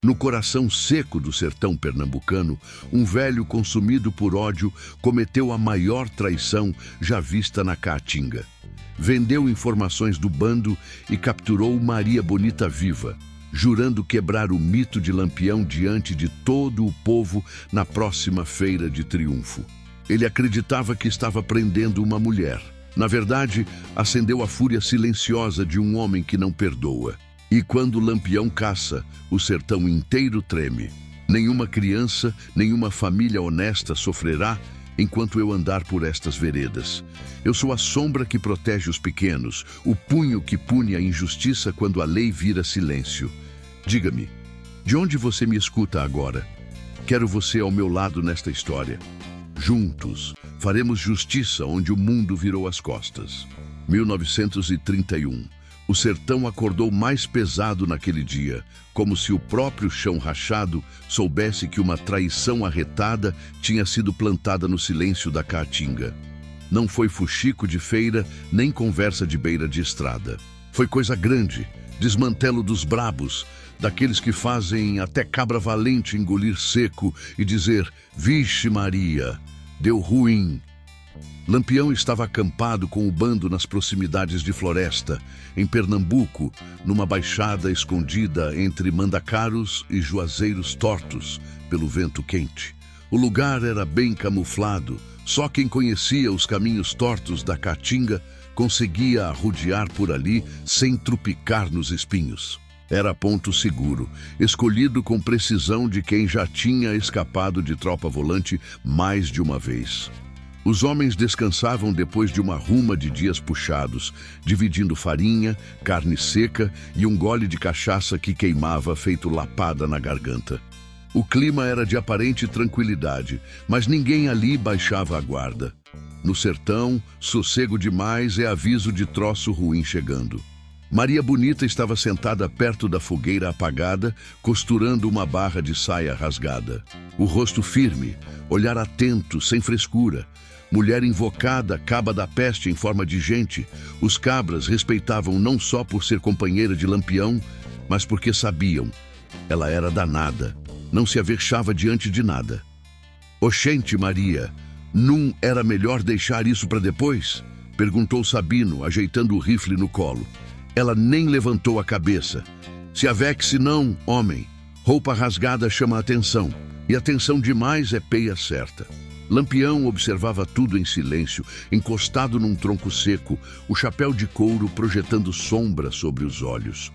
No coração seco do sertão pernambucano, um velho consumido por ódio cometeu a maior traição já vista na Caatinga. Vendeu informações do bando e capturou Maria Bonita viva, jurando quebrar o mito de Lampião diante de todo o povo na próxima feira de triunfo. Ele acreditava que estava prendendo uma mulher. Na verdade, acendeu a fúria silenciosa de um homem que não perdoa. E quando Lampião caça, o sertão inteiro treme. Nenhuma criança, nenhuma família honesta sofrerá enquanto eu andar por estas veredas. Eu sou a sombra que protege os pequenos, o punho que pune a injustiça quando a lei vira silêncio. Diga-me, de onde você me escuta agora? Quero você ao meu lado nesta história. Juntos, faremos justiça onde o mundo virou as costas. 1931. O sertão acordou mais pesado naquele dia, como se o próprio chão rachado soubesse que uma traição arretada tinha sido plantada no silêncio da Caatinga. Não foi fuxico de feira, nem conversa de beira de estrada. Foi coisa grande, desmantelo dos brabos, daqueles que fazem até cabra valente engolir seco e dizer: "Vixe Maria, deu ruim." Lampião estava acampado com o bando nas proximidades de Floresta, em Pernambuco, numa baixada escondida entre mandacaros e juazeiros tortos pelo vento quente. O lugar era bem camuflado, só quem conhecia os caminhos tortos da Caatinga conseguia arrodear por ali sem trupicar nos espinhos. Era ponto seguro, escolhido com precisão de quem já tinha escapado de tropa volante mais de uma vez. Os homens descansavam depois de uma ruma de dias puxados, dividindo farinha, carne seca e um gole de cachaça que queimava feito lapada na garganta. O clima era de aparente tranquilidade, mas ninguém ali baixava a guarda. No sertão, sossego demais é aviso de troço ruim chegando. Maria Bonita estava sentada perto da fogueira apagada, costurando uma barra de saia rasgada. O rosto firme, olhar atento, sem frescura. Mulher invocada, caba da peste em forma de gente, os cabras respeitavam não só por ser companheira de Lampião, mas porque sabiam. Ela era danada, não se avexava diante de nada. "Oxente, Maria, não era melhor deixar isso para depois?" perguntou Sabino, ajeitando o rifle no colo. Ela nem levantou a cabeça. "Se avexe não, homem. Roupa rasgada chama a atenção, e atenção demais é peia certa." Lampião observava tudo em silêncio, encostado num tronco seco, o chapéu de couro projetando sombra sobre os olhos.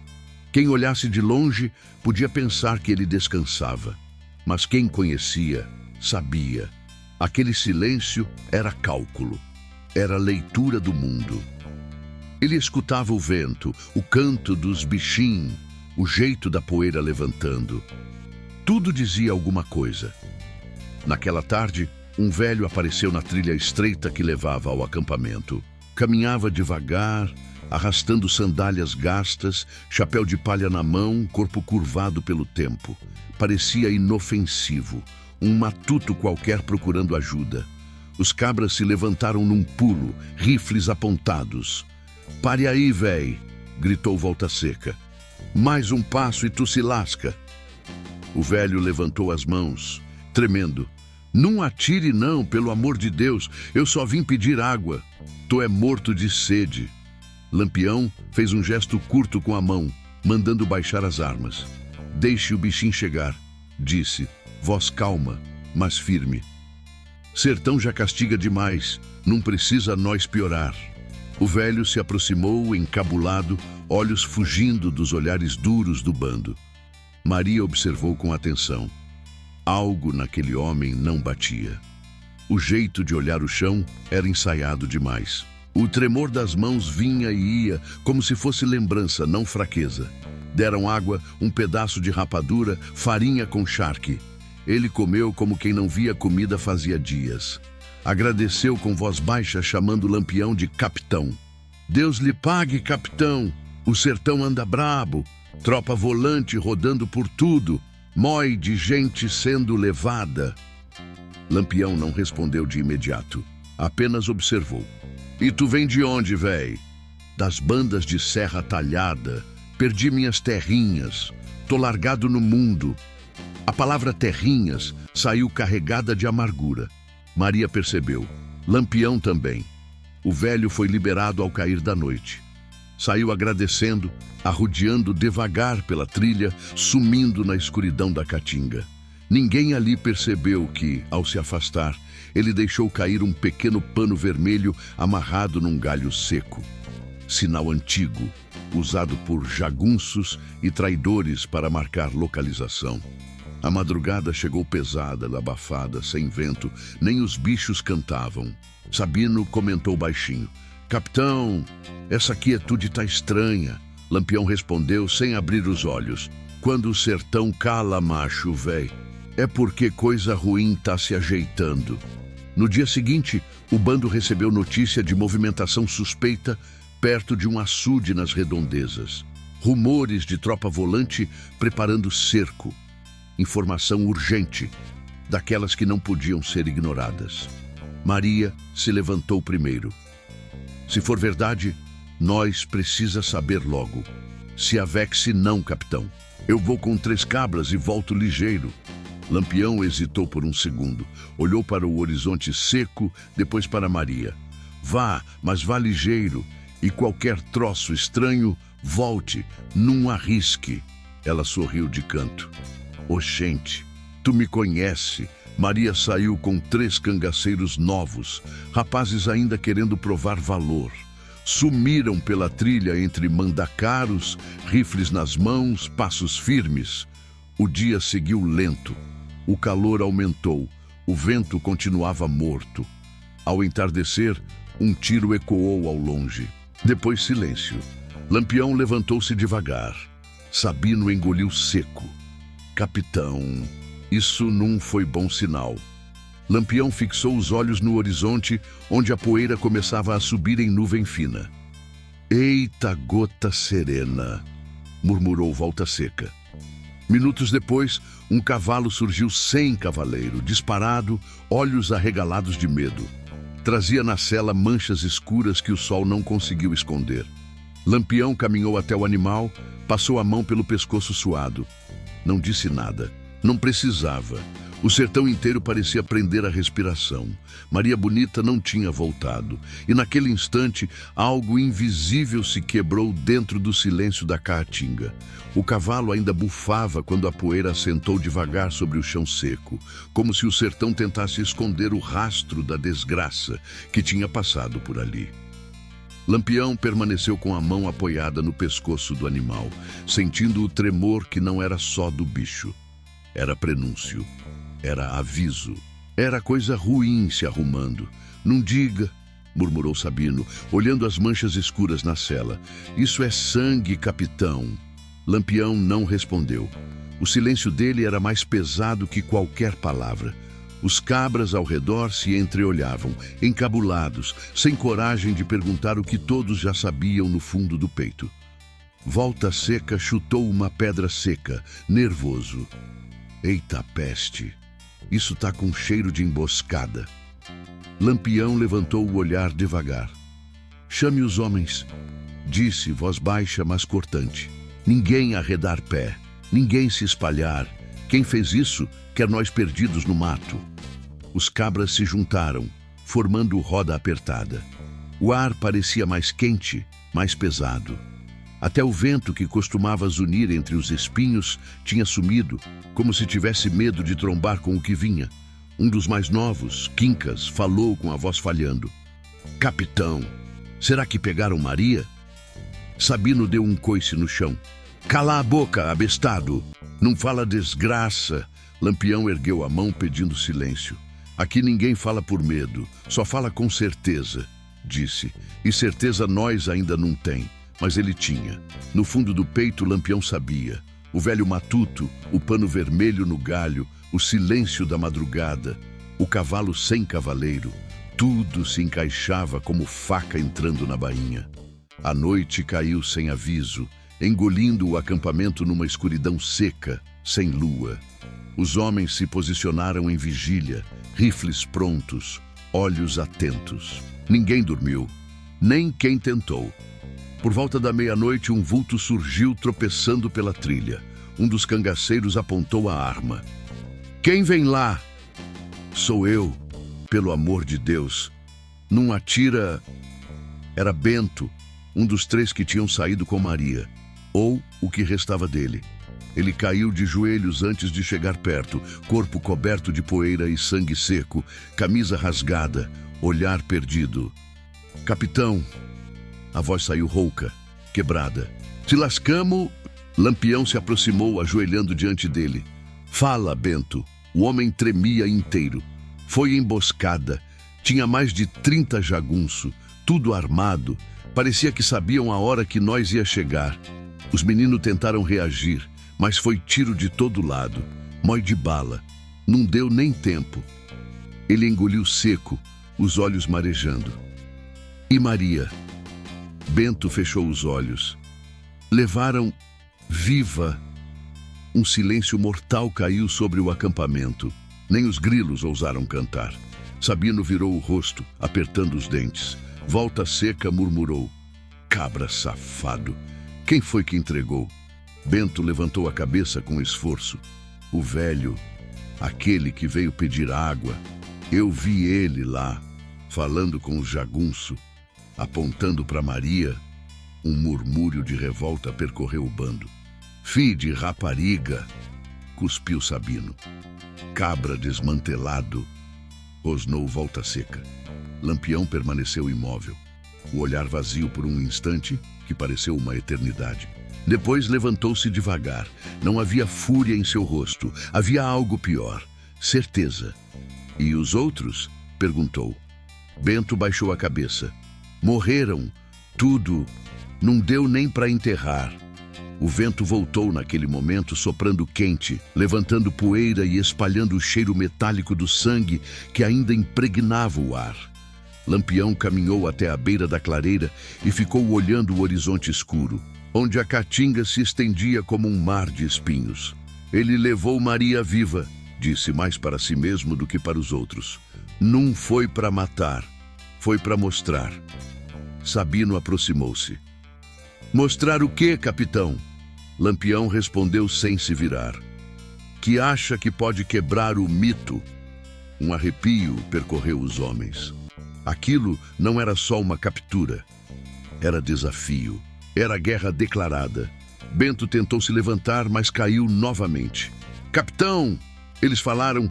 Quem olhasse de longe podia pensar que ele descansava, mas quem conhecia, sabia. Aquele silêncio era cálculo, era leitura do mundo. Ele escutava o vento, o canto dos bichinhos, o jeito da poeira levantando. Tudo dizia alguma coisa. Naquela tarde, um velho apareceu na trilha estreita que levava ao acampamento. Caminhava devagar, arrastando sandálias gastas, chapéu de palha na mão, corpo curvado pelo tempo. Parecia inofensivo, um matuto qualquer procurando ajuda. Os cabras se levantaram num pulo, rifles apontados. "Pare aí, véi!" gritou Volta Seca. "Mais um passo e tu se lasca." O velho levantou as mãos, tremendo. "Não atire não, pelo amor de Deus, eu só vim pedir água. Tu é morto de sede." Lampião fez um gesto curto com a mão, mandando baixar as armas. "Deixe o bichinho chegar", disse, voz calma, mas firme. "Sertão já castiga demais, não precisa nós piorar." O velho se aproximou, encabulado, olhos fugindo dos olhares duros do bando. Maria observou com atenção. Algo naquele homem não batia. O jeito de olhar o chão era ensaiado demais. O tremor das mãos vinha e ia, como se fosse lembrança, não fraqueza. Deram água, um pedaço de rapadura, farinha com charque. Ele comeu como quem não via comida fazia dias. Agradeceu com voz baixa, chamando Lampião de capitão. "Deus lhe pague, capitão. O sertão anda brabo. Tropa volante rodando por tudo. Mói de gente sendo levada." Lampião não respondeu de imediato, apenas observou. "E tu vem de onde, véi?" "Das bandas de Serra Talhada. Perdi minhas terrinhas. Tô largado no mundo. A palavra terrinhas saiu carregada de amargura. Maria percebeu. Lampião também. O velho foi liberado ao cair da noite. Saiu agradecendo, arrodeando devagar pela trilha, sumindo na escuridão da caatinga. Ninguém ali percebeu que, ao se afastar, ele deixou cair um pequeno pano vermelho amarrado num galho seco. Sinal antigo, usado por jagunços e traidores para marcar localização. A madrugada chegou pesada, abafada, sem vento, nem os bichos cantavam. Sabino comentou baixinho. Capitão, essa quietude tá estranha. Lampião respondeu sem abrir os olhos. Quando o sertão cala, macho, véi, é porque coisa ruim tá se ajeitando. No dia seguinte, o bando recebeu notícia de movimentação suspeita perto de um açude nas redondezas. Rumores de tropa volante preparando cerco. Informação urgente, daquelas que não podiam ser ignoradas. Maria se levantou primeiro. Se for verdade, nós precisa saber logo. Se avexe não, capitão. Eu vou com 3 cabras e volto ligeiro. Lampião hesitou por um segundo. Olhou para o horizonte seco, depois para Maria. Vá, mas vá ligeiro. E qualquer troço estranho, volte, não arrisque. Ela sorriu de canto. Oxente, tu me conhece. Maria saiu com 3 cangaceiros novos, rapazes ainda querendo provar valor. Sumiram pela trilha entre mandacaros, rifles nas mãos, passos firmes. O dia seguiu lento. O calor aumentou. O vento continuava morto. Ao entardecer, um tiro ecoou ao longe. Depois silêncio. Lampião levantou-se devagar. Sabino engoliu seco. Capitão, isso não foi bom sinal. Lampião fixou os olhos no horizonte, onde a poeira começava a subir em nuvem fina. Eita gota serena, murmurou Volta Seca. Minutos depois, um cavalo surgiu sem cavaleiro, disparado, olhos arregalados de medo. Trazia na sela manchas escuras que o sol não conseguiu esconder. Lampião caminhou até o animal, passou a mão pelo pescoço suado. Não disse nada. Não precisava. O sertão inteiro parecia prender a respiração. Maria Bonita não tinha voltado. E naquele instante, algo invisível se quebrou dentro do silêncio da caatinga. O cavalo ainda bufava quando a poeira assentou devagar sobre o chão seco, como se o sertão tentasse esconder o rastro da desgraça que tinha passado por ali. Lampião permaneceu com a mão apoiada no pescoço do animal, sentindo o tremor que não era só do bicho. Era prenúncio. Era aviso. Era coisa ruim se arrumando. Não diga, murmurou Sabino, olhando as manchas escuras na cela. Isso é sangue, capitão. Lampião não respondeu. O silêncio dele era mais pesado que qualquer palavra. Os cabras ao redor se entreolhavam, encabulados, sem coragem de perguntar o que todos já sabiam no fundo do peito. Volta Seca chutou uma pedra seca, nervoso. Eita peste! Isso tá com cheiro de emboscada. Lampião levantou o olhar devagar. Chame os homens, disse, voz baixa, mas cortante. Ninguém arredar pé, ninguém se espalhar. Quem fez isso quer nós perdidos no mato. Os cabras se juntaram, formando roda apertada. O ar parecia mais quente, mais pesado. Até o vento que costumava zunir entre os espinhos tinha sumido, como se tivesse medo de trombar com o que vinha. Um dos mais novos, Quincas, falou com a voz falhando. Capitão, será que pegaram Maria? Sabino deu um coice no chão. Cala a boca, abestado! Não fala desgraça! Lampião ergueu a mão pedindo silêncio. Aqui ninguém fala por medo, só fala com certeza, disse. E certeza nós ainda não tem. Mas ele tinha. No fundo do peito, Lampião sabia. O velho matuto, o pano vermelho no galho, o silêncio da madrugada, o cavalo sem cavaleiro, tudo se encaixava como faca entrando na bainha. A noite caiu sem aviso, engolindo o acampamento numa escuridão seca, sem lua. Os homens se posicionaram em vigília, rifles prontos, olhos atentos. Ninguém dormiu, nem quem tentou. Por volta da meia-noite, um vulto surgiu tropeçando pela trilha. Um dos cangaceiros apontou a arma. Quem vem lá? Sou eu, pelo amor de Deus. Não atira. Era Bento, um dos 3 que tinham saído com Maria, ou o que restava dele. Ele caiu de joelhos antes de chegar perto, corpo coberto de poeira e sangue seco, camisa rasgada, olhar perdido. Capitão, a voz saiu rouca, quebrada. Se lascamos. Lampião se aproximou, ajoelhando diante dele. Fala, Bento. O homem tremia inteiro. Foi emboscada. Tinha mais de 30 jagunço, tudo armado. Parecia que sabiam a hora que nós ia chegar. Os meninos tentaram reagir, mas foi tiro de todo lado. Mói de bala. Não deu nem tempo. Ele engoliu seco, os olhos marejando. E Maria? Bento fechou os olhos. Levaram viva. Um silêncio mortal caiu sobre o acampamento. Nem os grilos ousaram cantar. Sabino virou o rosto, apertando os dentes. Volta Seca murmurou. Cabra safado. Quem foi que entregou? Bento levantou a cabeça com esforço. O velho, aquele que veio pedir água. Eu vi ele lá, falando com o jagunço, apontando para Maria. Um murmúrio de revolta percorreu o bando. Fi de rapariga, cuspiu Sabino. Cabra desmantelado, rosnou Volta Seca. Lampião permaneceu imóvel, o olhar vazio por um instante, que pareceu uma eternidade. Depois levantou-se devagar. Não havia fúria em seu rosto. Havia algo pior. Certeza. E os outros? Perguntou. Bento baixou a cabeça. Morreram. Tudo. Não deu nem para enterrar. O vento voltou naquele momento, soprando quente, levantando poeira e espalhando o cheiro metálico do sangue que ainda impregnava o ar. Lampião caminhou até a beira da clareira e ficou olhando o horizonte escuro, onde a caatinga se estendia como um mar de espinhos. Ele levou Maria viva, disse mais para si mesmo do que para os outros. Não foi para matar, foi para mostrar. Sabino aproximou-se. Mostrar o quê, capitão? Lampião respondeu sem se virar. Que acha que pode quebrar o mito? Um arrepio percorreu os homens. Aquilo não era só uma captura. Era desafio. Era guerra declarada. Bento tentou se levantar, mas caiu novamente. Capitão! Eles falaram.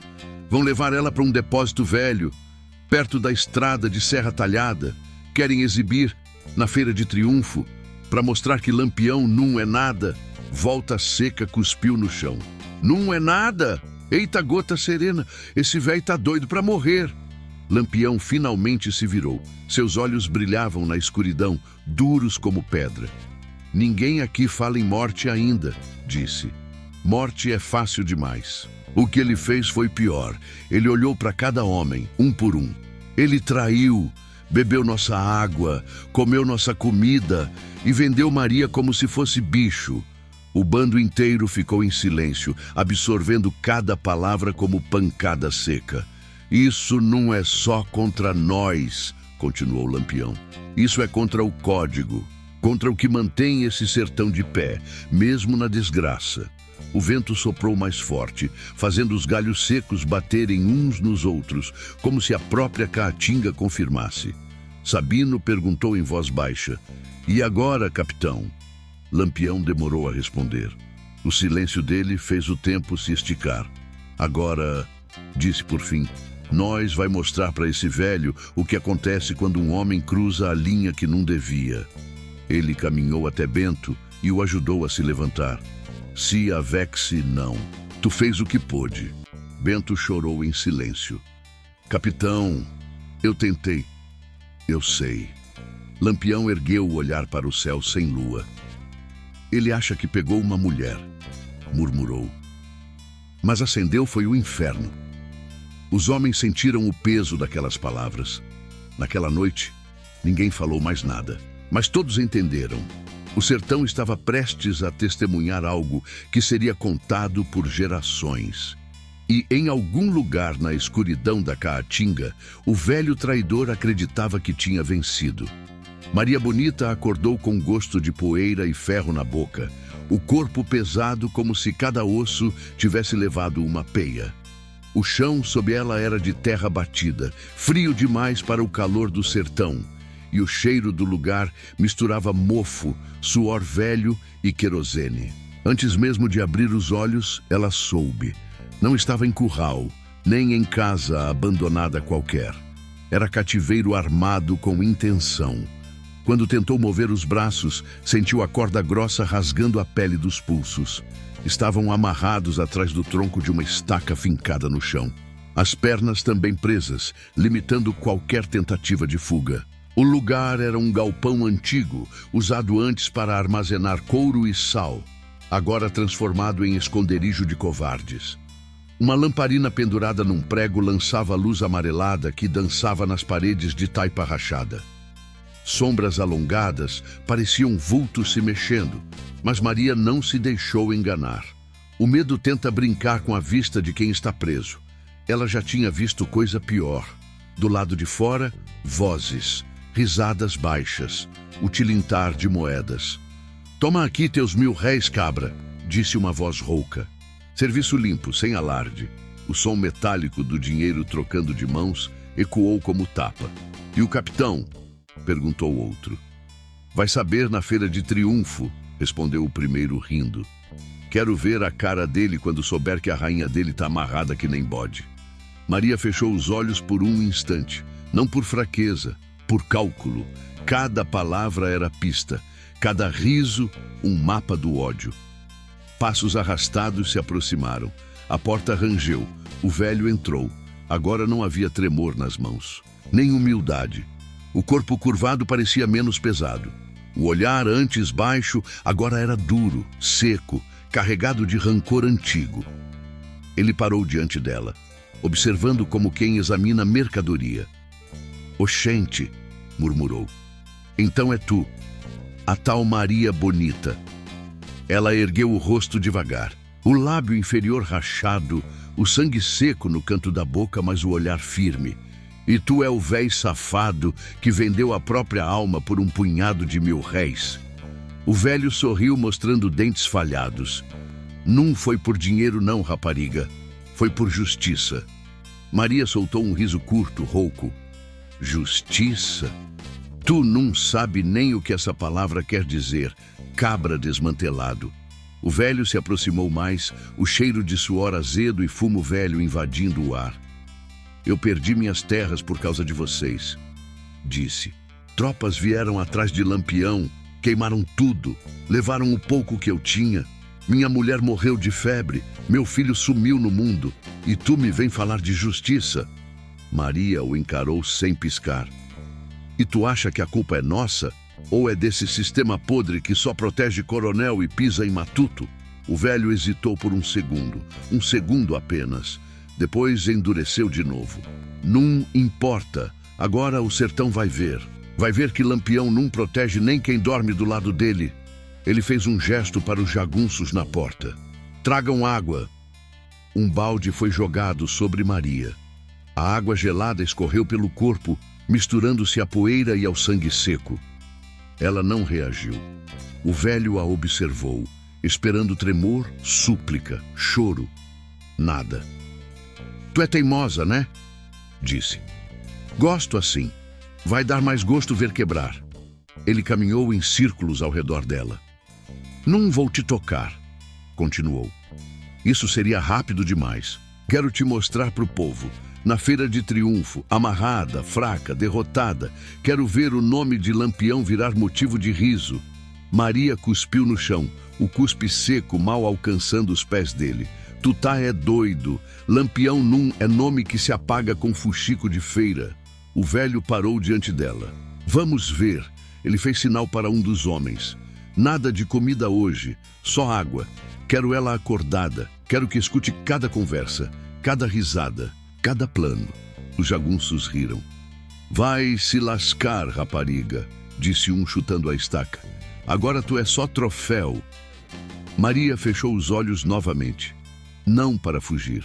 Vão levar ela para um depósito velho, perto da estrada de Serra Talhada. Querem exibir na Feira de Triunfo, para mostrar que Lampião não é nada. Volta Seca cuspiu no chão. Não é nada! Eita gota serena, esse velho tá doido para morrer. Lampião finalmente se virou. Seus olhos brilhavam na escuridão, duros como pedra. Ninguém aqui fala em morte ainda, disse. Morte é fácil demais. O que ele fez foi pior. Ele olhou para cada homem, um por um. Ele traiu, bebeu nossa água, comeu nossa comida e vendeu Maria como se fosse bicho. O bando inteiro ficou em silêncio, absorvendo cada palavra como pancada seca. Isso não é só contra nós, continuou Lampião. Isso é contra o código, contra o que mantém esse sertão de pé, mesmo na desgraça. O vento soprou mais forte, fazendo os galhos secos baterem uns nos outros, como se a própria caatinga confirmasse. Sabino perguntou em voz baixa. E agora, capitão? Lampião demorou a responder. O silêncio dele fez o tempo se esticar. Agora, disse por fim, nós vai mostrar para esse velho o que acontece quando um homem cruza a linha que não devia. Ele caminhou até Bento e o ajudou a se levantar. Se avexe não. Tu fez o que pôde. Bento chorou em silêncio. Capitão, eu tentei. Eu sei. Lampião ergueu o olhar para o céu sem lua. Ele acha que pegou uma mulher, murmurou. Mas acendeu foi o inferno. Os homens sentiram o peso daquelas palavras. Naquela noite, ninguém falou mais nada, mas todos entenderam. O sertão estava prestes a testemunhar algo que seria contado por gerações. E em algum lugar na escuridão da caatinga, o velho traidor acreditava que tinha vencido. Maria Bonita acordou com gosto de poeira e ferro na boca. o corpo pesado como se cada osso tivesse levado uma peia. O chão sob ela era de terra batida, frio demais para o calor do sertão, e o cheiro do lugar misturava mofo, suor velho e querosene. Antes mesmo de abrir os olhos, ela soube. Não estava em curral, nem em casa abandonada qualquer. Era cativeiro armado com intenção. Quando tentou mover os braços, sentiu a corda grossa rasgando a pele dos pulsos. Estavam amarrados atrás do tronco de uma estaca fincada no chão. As pernas também presas, limitando qualquer tentativa de fuga. O lugar era um galpão antigo, usado antes para armazenar couro e sal, agora transformado em esconderijo de covardes. Uma lamparina pendurada num prego lançava luz amarelada que dançava nas paredes de taipa rachada. Sombras alongadas pareciam vultos se mexendo, mas Maria não se deixou enganar. O medo tenta brincar com a vista de quem está preso. Ela já tinha visto coisa pior. Do lado de fora, vozes, risadas baixas, o tilintar de moedas. "Toma aqui teus 1000 réis, cabra", disse uma voz rouca. Serviço limpo, sem alarde. O som metálico do dinheiro trocando de mãos ecoou como tapa. "E o capitão?", perguntou outro. "Vai saber na feira de triunfo", respondeu o primeiro rindo. "Quero ver a cara dele quando souber que a rainha dele está amarrada que nem bode." Maria fechou os olhos por um instante, não por fraqueza, por cálculo. Cada palavra era pista, cada riso um mapa do ódio. Passos arrastados se aproximaram. A porta rangeu. O velho entrou. Agora não havia tremor nas mãos, nem humildade. O corpo curvado parecia menos pesado. O olhar, antes baixo, agora era duro, seco, carregado de rancor antigo. Ele parou diante dela, observando como quem examina mercadoria. "Oxente", murmurou. "Então é tu, a tal Maria Bonita." Ela ergueu o rosto devagar, o lábio inferior rachado, o sangue seco no canto da boca, mas o olhar firme. "E tu é o véi safado que vendeu a própria alma por um punhado de 1000 réis." O velho sorriu, mostrando dentes falhados. "Não foi por dinheiro não, rapariga. Foi por justiça." Maria soltou um riso curto, rouco. "Justiça? Tu não sabe nem o que essa palavra quer dizer, cabra desmantelado." O velho se aproximou mais, o cheiro de suor azedo e fumo velho invadindo o ar. "Eu perdi minhas terras por causa de vocês", disse. "Tropas vieram atrás de Lampião, queimaram tudo, levaram o pouco que eu tinha. Minha mulher morreu de febre, meu filho sumiu no mundo, e tu me vem falar de justiça?" Maria o encarou sem piscar. "E tu acha que a culpa é nossa? Ou é desse sistema podre que só protege coronel e pisa em matuto?" O velho hesitou por um segundo apenas. Depois endureceu de novo. "Não importa. Agora o sertão vai ver. Vai ver que Lampião não protege nem quem dorme do lado dele." Ele fez um gesto para os jagunços na porta. "Tragam água." Um balde foi jogado sobre Maria. A água gelada escorreu pelo corpo, misturando-se à poeira e ao sangue seco. Ela não reagiu. O velho a observou, esperando tremor, súplica, choro. Nada. "Tu é teimosa, né?", disse. "Gosto assim. Vai dar mais gosto ver quebrar." Ele caminhou em círculos ao redor dela. "Não vou te tocar", continuou. "Isso seria rápido demais. Quero te mostrar para o povo. Na feira de triunfo, amarrada, fraca, derrotada. Quero ver o nome de Lampião virar motivo de riso." Maria cuspiu no chão, o cuspe seco mal alcançando os pés dele. "Tutá é doido. Lampião num é nome que se apaga com fuxico de feira." O velho parou diante dela. "Vamos ver." Ele fez sinal para um dos homens. "Nada de comida hoje, só água. Quero ela acordada. Quero que escute cada conversa, cada risada, cada plano." Os jagunços riram. "Vai se lascar, rapariga", disse um chutando a estaca. "Agora tu é só troféu." Maria fechou os olhos novamente. Não para fugir,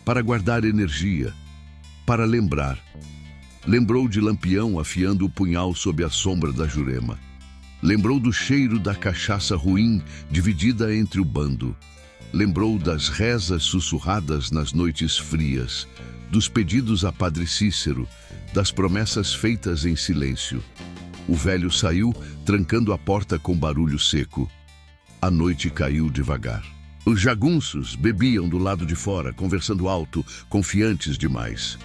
para guardar energia, para lembrar. Lembrou de Lampião afiando o punhal sob a sombra da Jurema. Lembrou do cheiro da cachaça ruim dividida entre o bando. Lembrou das rezas sussurradas nas noites frias, dos pedidos a Padre Cícero, das promessas feitas em silêncio. O velho saiu, trancando a porta com barulho seco. A noite caiu devagar. Os jagunços bebiam do lado de fora, conversando alto, confiantes demais.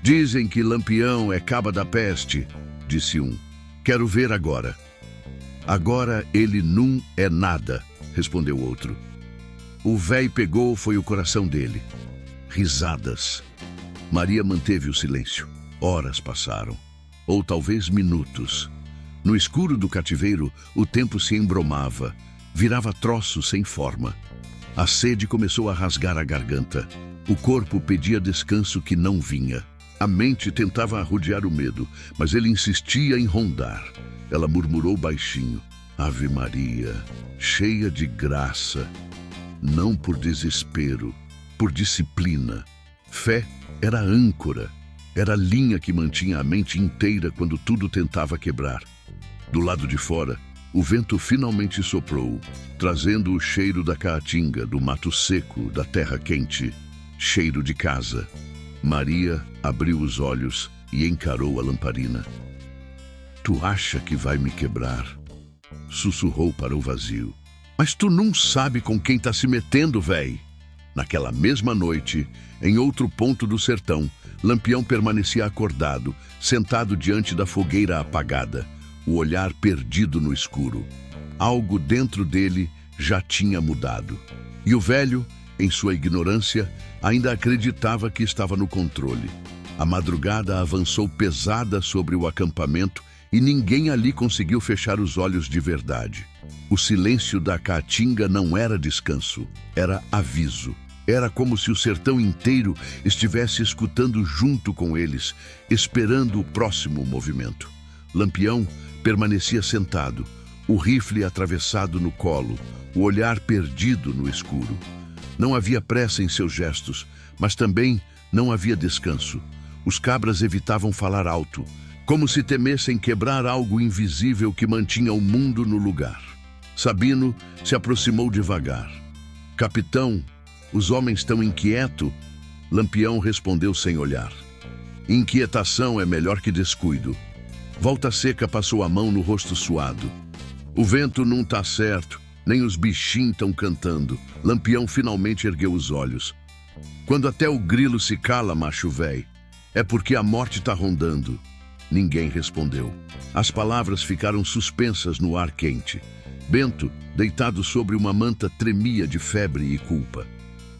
Dizem que Lampião é caba da peste, disse um. Quero ver agora. Agora ele não é nada, respondeu outro. O véi pegou foi o coração dele. Risadas. Maria manteve o silêncio. Horas passaram. Ou talvez minutos. No escuro do cativeiro, o tempo se embromava. Virava troço sem forma. A sede começou a rasgar a garganta. O corpo pedia descanso que não vinha. A mente tentava arrodear o medo, mas ele insistia em rondar. Ela murmurou baixinho. Ave Maria, cheia de graça. Não por desespero, por disciplina. Fé era âncora. Era a linha que mantinha a mente inteira quando tudo tentava quebrar. Do lado de fora, o vento finalmente soprou, trazendo o cheiro da caatinga, do mato seco, da terra quente. Cheiro de casa. Maria abriu os olhos e encarou a lamparina. Tu acha que vai me quebrar? Sussurrou para o vazio. Mas tu não sabe com quem tá se metendo, véi. Naquela mesma noite, em outro ponto do sertão, Lampião permanecia acordado, sentado diante da fogueira apagada, o olhar perdido no escuro. Algo dentro dele já tinha mudado. E o velho, em sua ignorância, ainda acreditava que estava no controle. A madrugada avançou pesada sobre o acampamento e ninguém ali conseguiu fechar os olhos de verdade. O silêncio da caatinga não era descanso, era aviso. Era como se o sertão inteiro estivesse escutando junto com eles, esperando o próximo movimento. Lampião permanecia sentado, o rifle atravessado no colo, o olhar perdido no escuro. Não havia pressa em seus gestos, mas também não havia descanso. Os cabras evitavam falar alto, como se temessem quebrar algo invisível que mantinha o mundo no lugar. Sabino se aproximou devagar. Capitão, os homens estão inquietos? Lampião respondeu sem olhar. Inquietação é melhor que descuido. Volta Seca passou a mão no rosto suado. O vento não tá certo, nem os bichinhos estão cantando. Lampião finalmente ergueu os olhos. Quando até o grilo se cala, macho véi, é porque a morte tá rondando. Ninguém respondeu. As palavras ficaram suspensas no ar quente. Bento, deitado sobre uma manta, tremia de febre e culpa.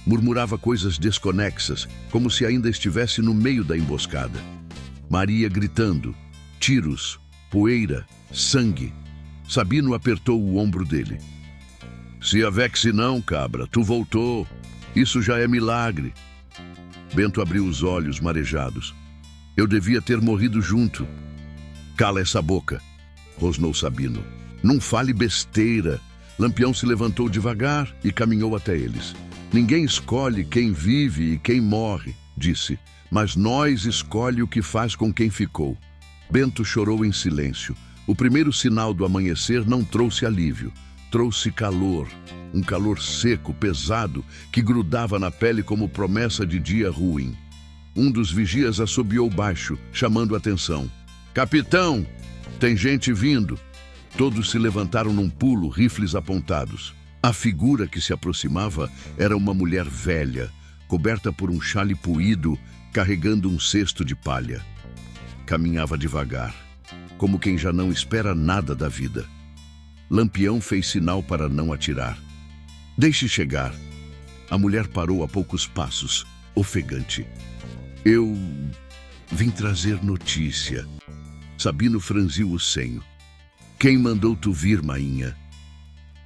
Murmurava coisas desconexas, como se ainda estivesse no meio da emboscada. Maria gritando. Tiros, poeira, sangue. Sabino apertou o ombro dele. Se avexe não, cabra, tu voltou. Isso já é milagre. Bento abriu os olhos marejados. Eu devia ter morrido junto. Cala essa boca, rosnou Sabino. Não fale besteira. Lampião se levantou devagar e caminhou até eles. Ninguém escolhe quem vive e quem morre, disse, mas nós escolhe o que faz com quem ficou. Bento chorou em silêncio. O primeiro sinal do amanhecer não trouxe alívio. Trouxe calor, um calor seco, pesado, que grudava na pele como promessa de dia ruim. Um dos vigias assobiou baixo, chamando a atenção. Capitão, tem gente vindo. Todos se levantaram num pulo, rifles apontados. A figura que se aproximava era uma mulher velha, coberta por um chale puído, carregando um cesto de palha. Caminhava devagar, como quem já não espera nada da vida. Lampião fez sinal para não atirar. Deixe chegar. A mulher parou a poucos passos, ofegante. Eu vim trazer notícia. Sabino franziu o senho. Quem mandou tu vir, mainha?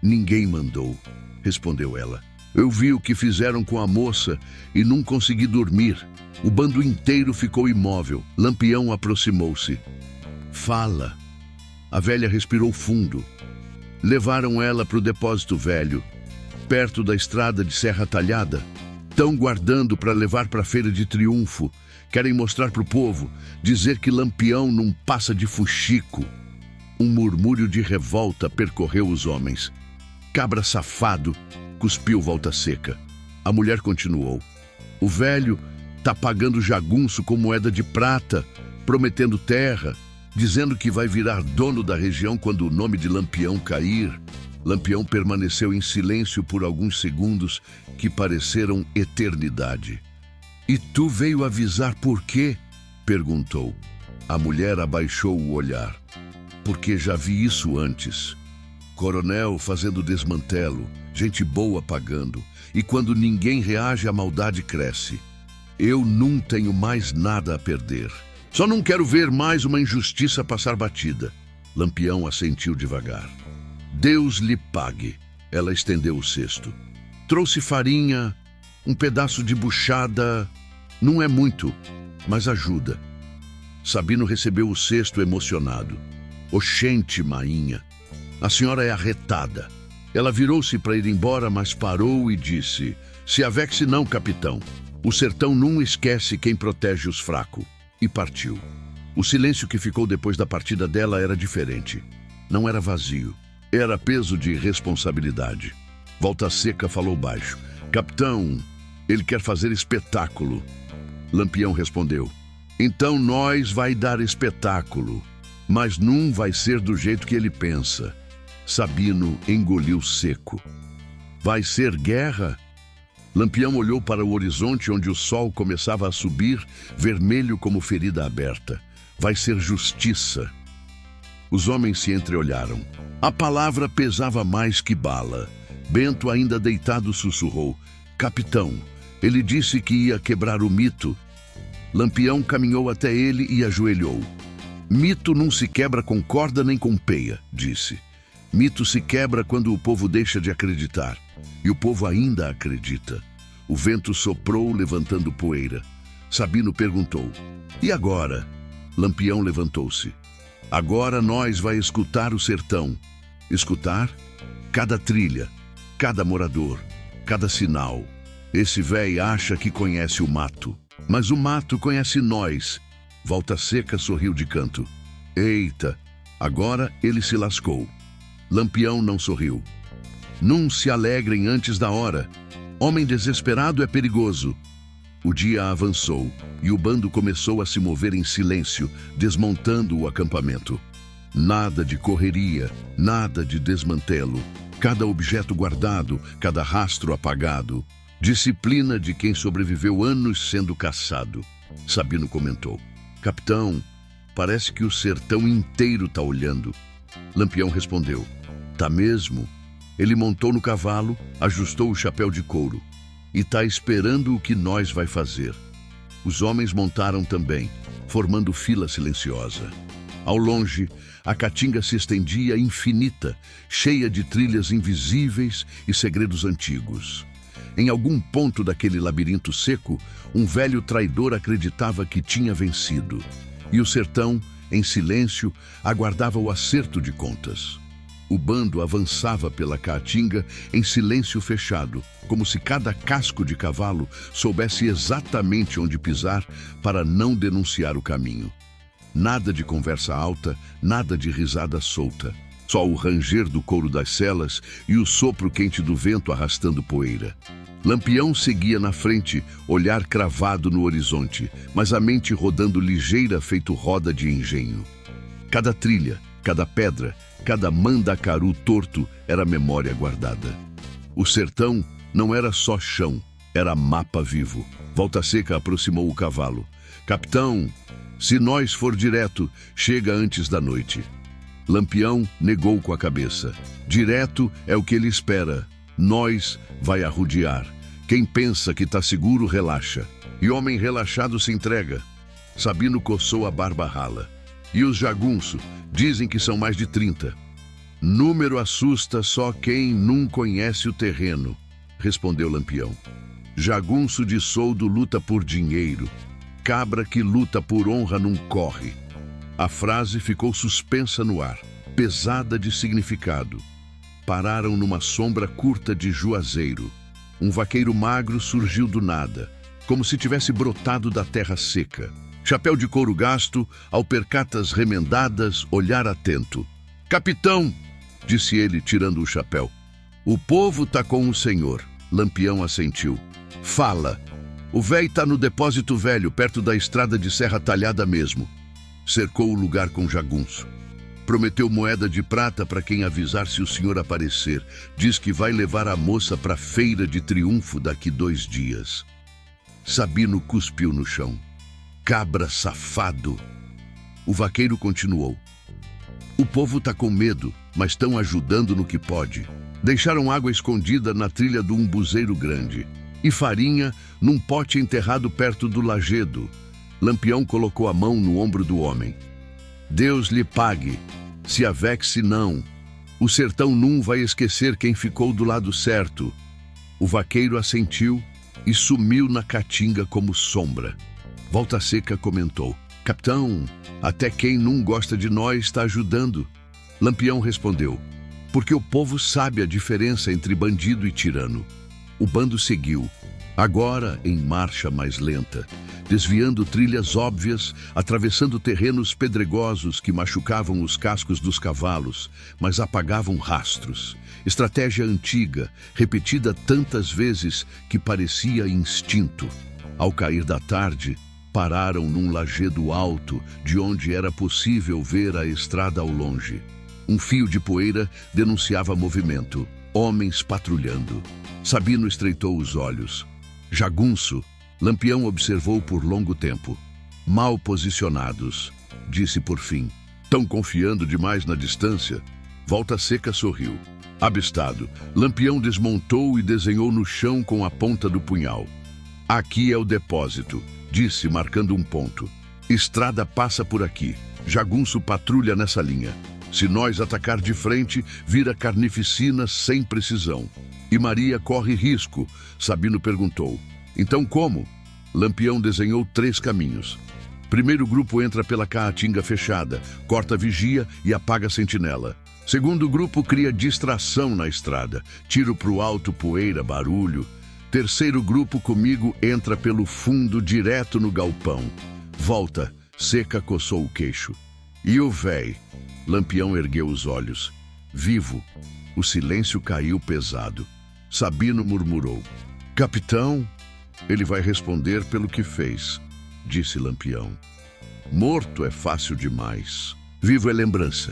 Ninguém mandou, respondeu ela. Eu vi o que fizeram com a moça e não consegui dormir. O bando inteiro ficou imóvel. Lampião aproximou-se. Fala. A velha respirou fundo. Levaram ela para o depósito velho, perto da estrada de Serra Talhada. Estão guardando para levar para a Feira de Triunfo. Querem mostrar para o povo, dizer que Lampião não passa de fuxico. Um murmúrio de revolta percorreu os homens. Cabra safado, cuspiu Volta Seca. A mulher continuou. O velho tá pagando jagunço com moeda de prata, prometendo terra, dizendo que vai virar dono da região quando o nome de Lampião cair. Lampião permaneceu em silêncio por alguns segundos que pareceram eternidade. E tu veio avisar por quê? Perguntou. A mulher abaixou o olhar. Porque já vi isso antes. Coronel fazendo desmantelo, gente boa pagando, e quando ninguém reage a maldade cresce. Eu não tenho mais nada a perder. Só não quero ver mais uma injustiça passar batida. Lampião assentiu devagar. Deus lhe pague. Ela estendeu o cesto. Trouxe farinha, um pedaço de buchada. Não é muito, mas ajuda. Sabino recebeu o cesto emocionado. Oxente, mainha. A senhora é arretada. Ela virou-se para ir embora, mas parou e disse: se avexe não, capitão. O sertão não esquece quem protege os fracos. E partiu. O silêncio que ficou depois da partida dela era diferente. Não era vazio. Era peso de responsabilidade. Volta Seca falou baixo. Capitão, ele quer fazer espetáculo. Lampião respondeu. Então nós vai dar espetáculo. Mas não vai ser do jeito que ele pensa. Sabino engoliu seco. Vai ser guerra? Lampião olhou para o horizonte onde o sol começava a subir, vermelho como ferida aberta. Vai ser justiça. Os homens se entreolharam. A palavra pesava mais que bala. Bento, ainda deitado, sussurrou. Capitão, ele disse que ia quebrar o mito. Lampião caminhou até ele e ajoelhou. Mito não se quebra com corda nem com peia, disse. Mito se quebra quando o povo deixa de acreditar. E o povo ainda acredita. O vento soprou, levantando poeira. Sabino perguntou. E agora? Lampião levantou-se. Agora nós vai escutar o sertão. Escutar? Cada trilha, cada morador, cada sinal. Esse véi acha que conhece o mato. Mas o mato conhece nós. Volta Seca sorriu de canto. Eita, agora ele se lascou. Lampião não sorriu. Não se alegrem antes da hora. Homem desesperado é perigoso. O dia avançou e o bando começou a se mover em silêncio, desmontando o acampamento. Nada de correria, nada de desmantelo. Cada objeto guardado, cada rastro apagado. Disciplina de quem sobreviveu anos sendo caçado. Sabino comentou. Capitão, parece que o sertão inteiro tá olhando. Lampião respondeu. Tá mesmo? Ele montou no cavalo, ajustou o chapéu de couro. E tá esperando o que nós vai fazer. Os homens montaram também, formando fila silenciosa. Ao longe, a caatinga se estendia infinita, cheia de trilhas invisíveis e segredos antigos. Em algum ponto daquele labirinto seco, um velho traidor acreditava que tinha vencido. E o sertão, em silêncio, aguardava o acerto de contas. O bando avançava pela caatinga em silêncio fechado, como se cada casco de cavalo soubesse exatamente onde pisar para não denunciar o caminho. Nada de conversa alta, nada de risada solta. Só o ranger do couro das celas e o sopro quente do vento arrastando poeira. Lampião seguia na frente, olhar cravado no horizonte, mas a mente rodando ligeira feito roda de engenho. Cada trilha, cada pedra, cada mandacaru torto era memória guardada. O sertão não era só chão, era mapa vivo. Volta Seca aproximou o cavalo. Capitão, se nós for direto, chega antes da noite. Lampião negou com a cabeça. Direto é o que ele espera. Nós vai arrodear. Quem pensa que tá seguro, relaxa. E homem relaxado se entrega. Sabino coçou a barba rala. E os jagunço? Dizem que são mais de 30. Número assusta só quem não conhece o terreno, respondeu Lampião. Jagunço de soldo luta por dinheiro. Cabra que luta por honra não corre. A frase ficou suspensa no ar, pesada de significado. Pararam numa sombra curta de juazeiro. Um vaqueiro magro surgiu do nada, como se tivesse brotado da terra seca. Chapéu de couro gasto, alpercatas remendadas, olhar atento. Capitão, disse ele, tirando o chapéu. O povo tá com o senhor. Lampião assentiu. Fala. O véi tá no depósito velho, perto da estrada de Serra Talhada mesmo. Cercou o lugar com jagunço. Prometeu moeda de prata para quem avisar se o senhor aparecer. Diz que vai levar a moça para a feira de triunfo daqui 2 dias. Sabino cuspiu no chão. Cabra safado. O vaqueiro continuou. O povo tá com medo, mas estão ajudando no que pode. Deixaram água escondida na trilha do umbuzeiro grande. E farinha num pote enterrado perto do lajedo. Lampião colocou a mão no ombro do homem. Deus lhe pague. Se avexe não. O sertão não vai esquecer quem ficou do lado certo. O vaqueiro assentiu e sumiu na caatinga como sombra. Volta Seca comentou. Capitão, até quem não gosta de nós está ajudando. Lampião respondeu. Porque o povo sabe a diferença entre bandido e tirano. O bando seguiu, agora em marcha mais lenta, desviando trilhas óbvias, atravessando terrenos pedregosos que machucavam os cascos dos cavalos, mas apagavam rastros. Estratégia antiga, repetida tantas vezes que parecia instinto. Ao cair da tarde, pararam num lajedo alto, de onde era possível ver a estrada ao longe. Um fio de poeira denunciava movimento, homens patrulhando. Sabino estreitou os olhos. Jagunço, Lampião observou por longo tempo. Mal posicionados, disse por fim. Tão confiando demais na distância? Volta Seca sorriu. Abestado, Lampião desmontou e desenhou no chão com a ponta do punhal. Aqui é o depósito, disse, marcando um ponto. Estrada passa por aqui. Jagunço patrulha nessa linha. Se nós atacar de frente, vira carnificina sem precisão. E Maria corre risco, Sabino perguntou. Então como? Lampião desenhou 3 caminhos. Primeiro grupo entra pela caatinga fechada, corta a vigia e apaga a sentinela. Segundo grupo cria distração na estrada, tiro pro alto, poeira, barulho. Terceiro grupo comigo entra pelo fundo direto no galpão. Volta, Seca coçou o queixo. E o véi? Lampião ergueu os olhos. Vivo. O silêncio caiu pesado. Sabino murmurou. Capitão, ele vai responder pelo que fez, disse Lampião. Morto é fácil demais. Vivo é lembrança.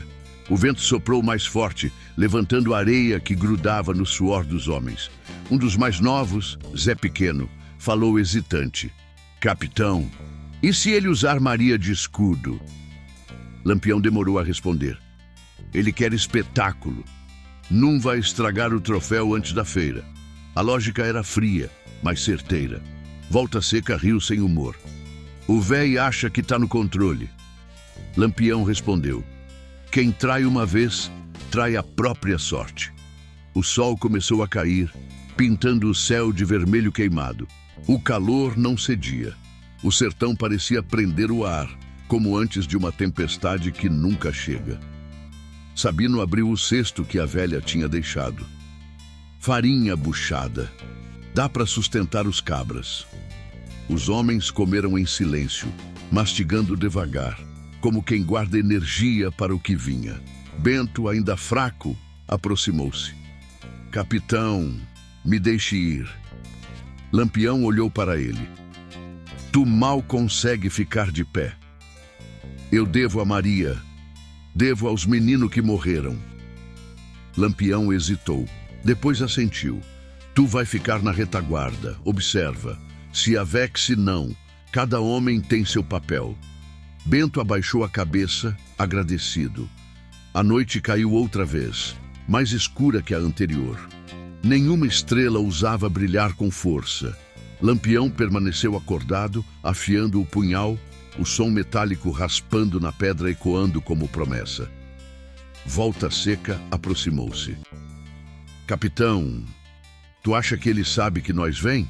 O vento soprou mais forte, levantando a areia que grudava no suor dos homens. Um dos mais novos, Zé Pequeno, falou hesitante. Capitão, e se ele usar Maria de escudo? Lampião demorou a responder. Ele quer espetáculo. Não vai estragar o troféu antes da feira. A lógica era fria, mas certeira. Volta Seca riu sem humor. O véi acha que tá no controle. Lampião respondeu. Quem trai uma vez, trai a própria sorte. O sol começou a cair, pintando o céu de vermelho queimado. O calor não cedia. O sertão parecia prender o ar, como antes de uma tempestade que nunca chega. Sabino abriu o cesto que a velha tinha deixado. Farinha buchada. Dá para sustentar os cabras. Os homens comeram em silêncio, mastigando devagar, como quem guarda energia para o que vinha. Bento, ainda fraco, aproximou-se. Capitão, me deixe ir. Lampião olhou para ele. Tu mal consegue ficar de pé. Eu devo a Maria, devo aos meninos que morreram. Lampião hesitou, depois assentiu. Tu vai ficar na retaguarda, observa. Se avexe não, cada homem tem seu papel. Bento abaixou a cabeça, agradecido. A noite caiu outra vez, mais escura que a anterior. Nenhuma estrela ousava brilhar com força. Lampião permaneceu acordado, afiando o punhal, o som metálico raspando na pedra ecoando como promessa. Volta Seca aproximou-se. Capitão, tu acha que ele sabe que nós vem?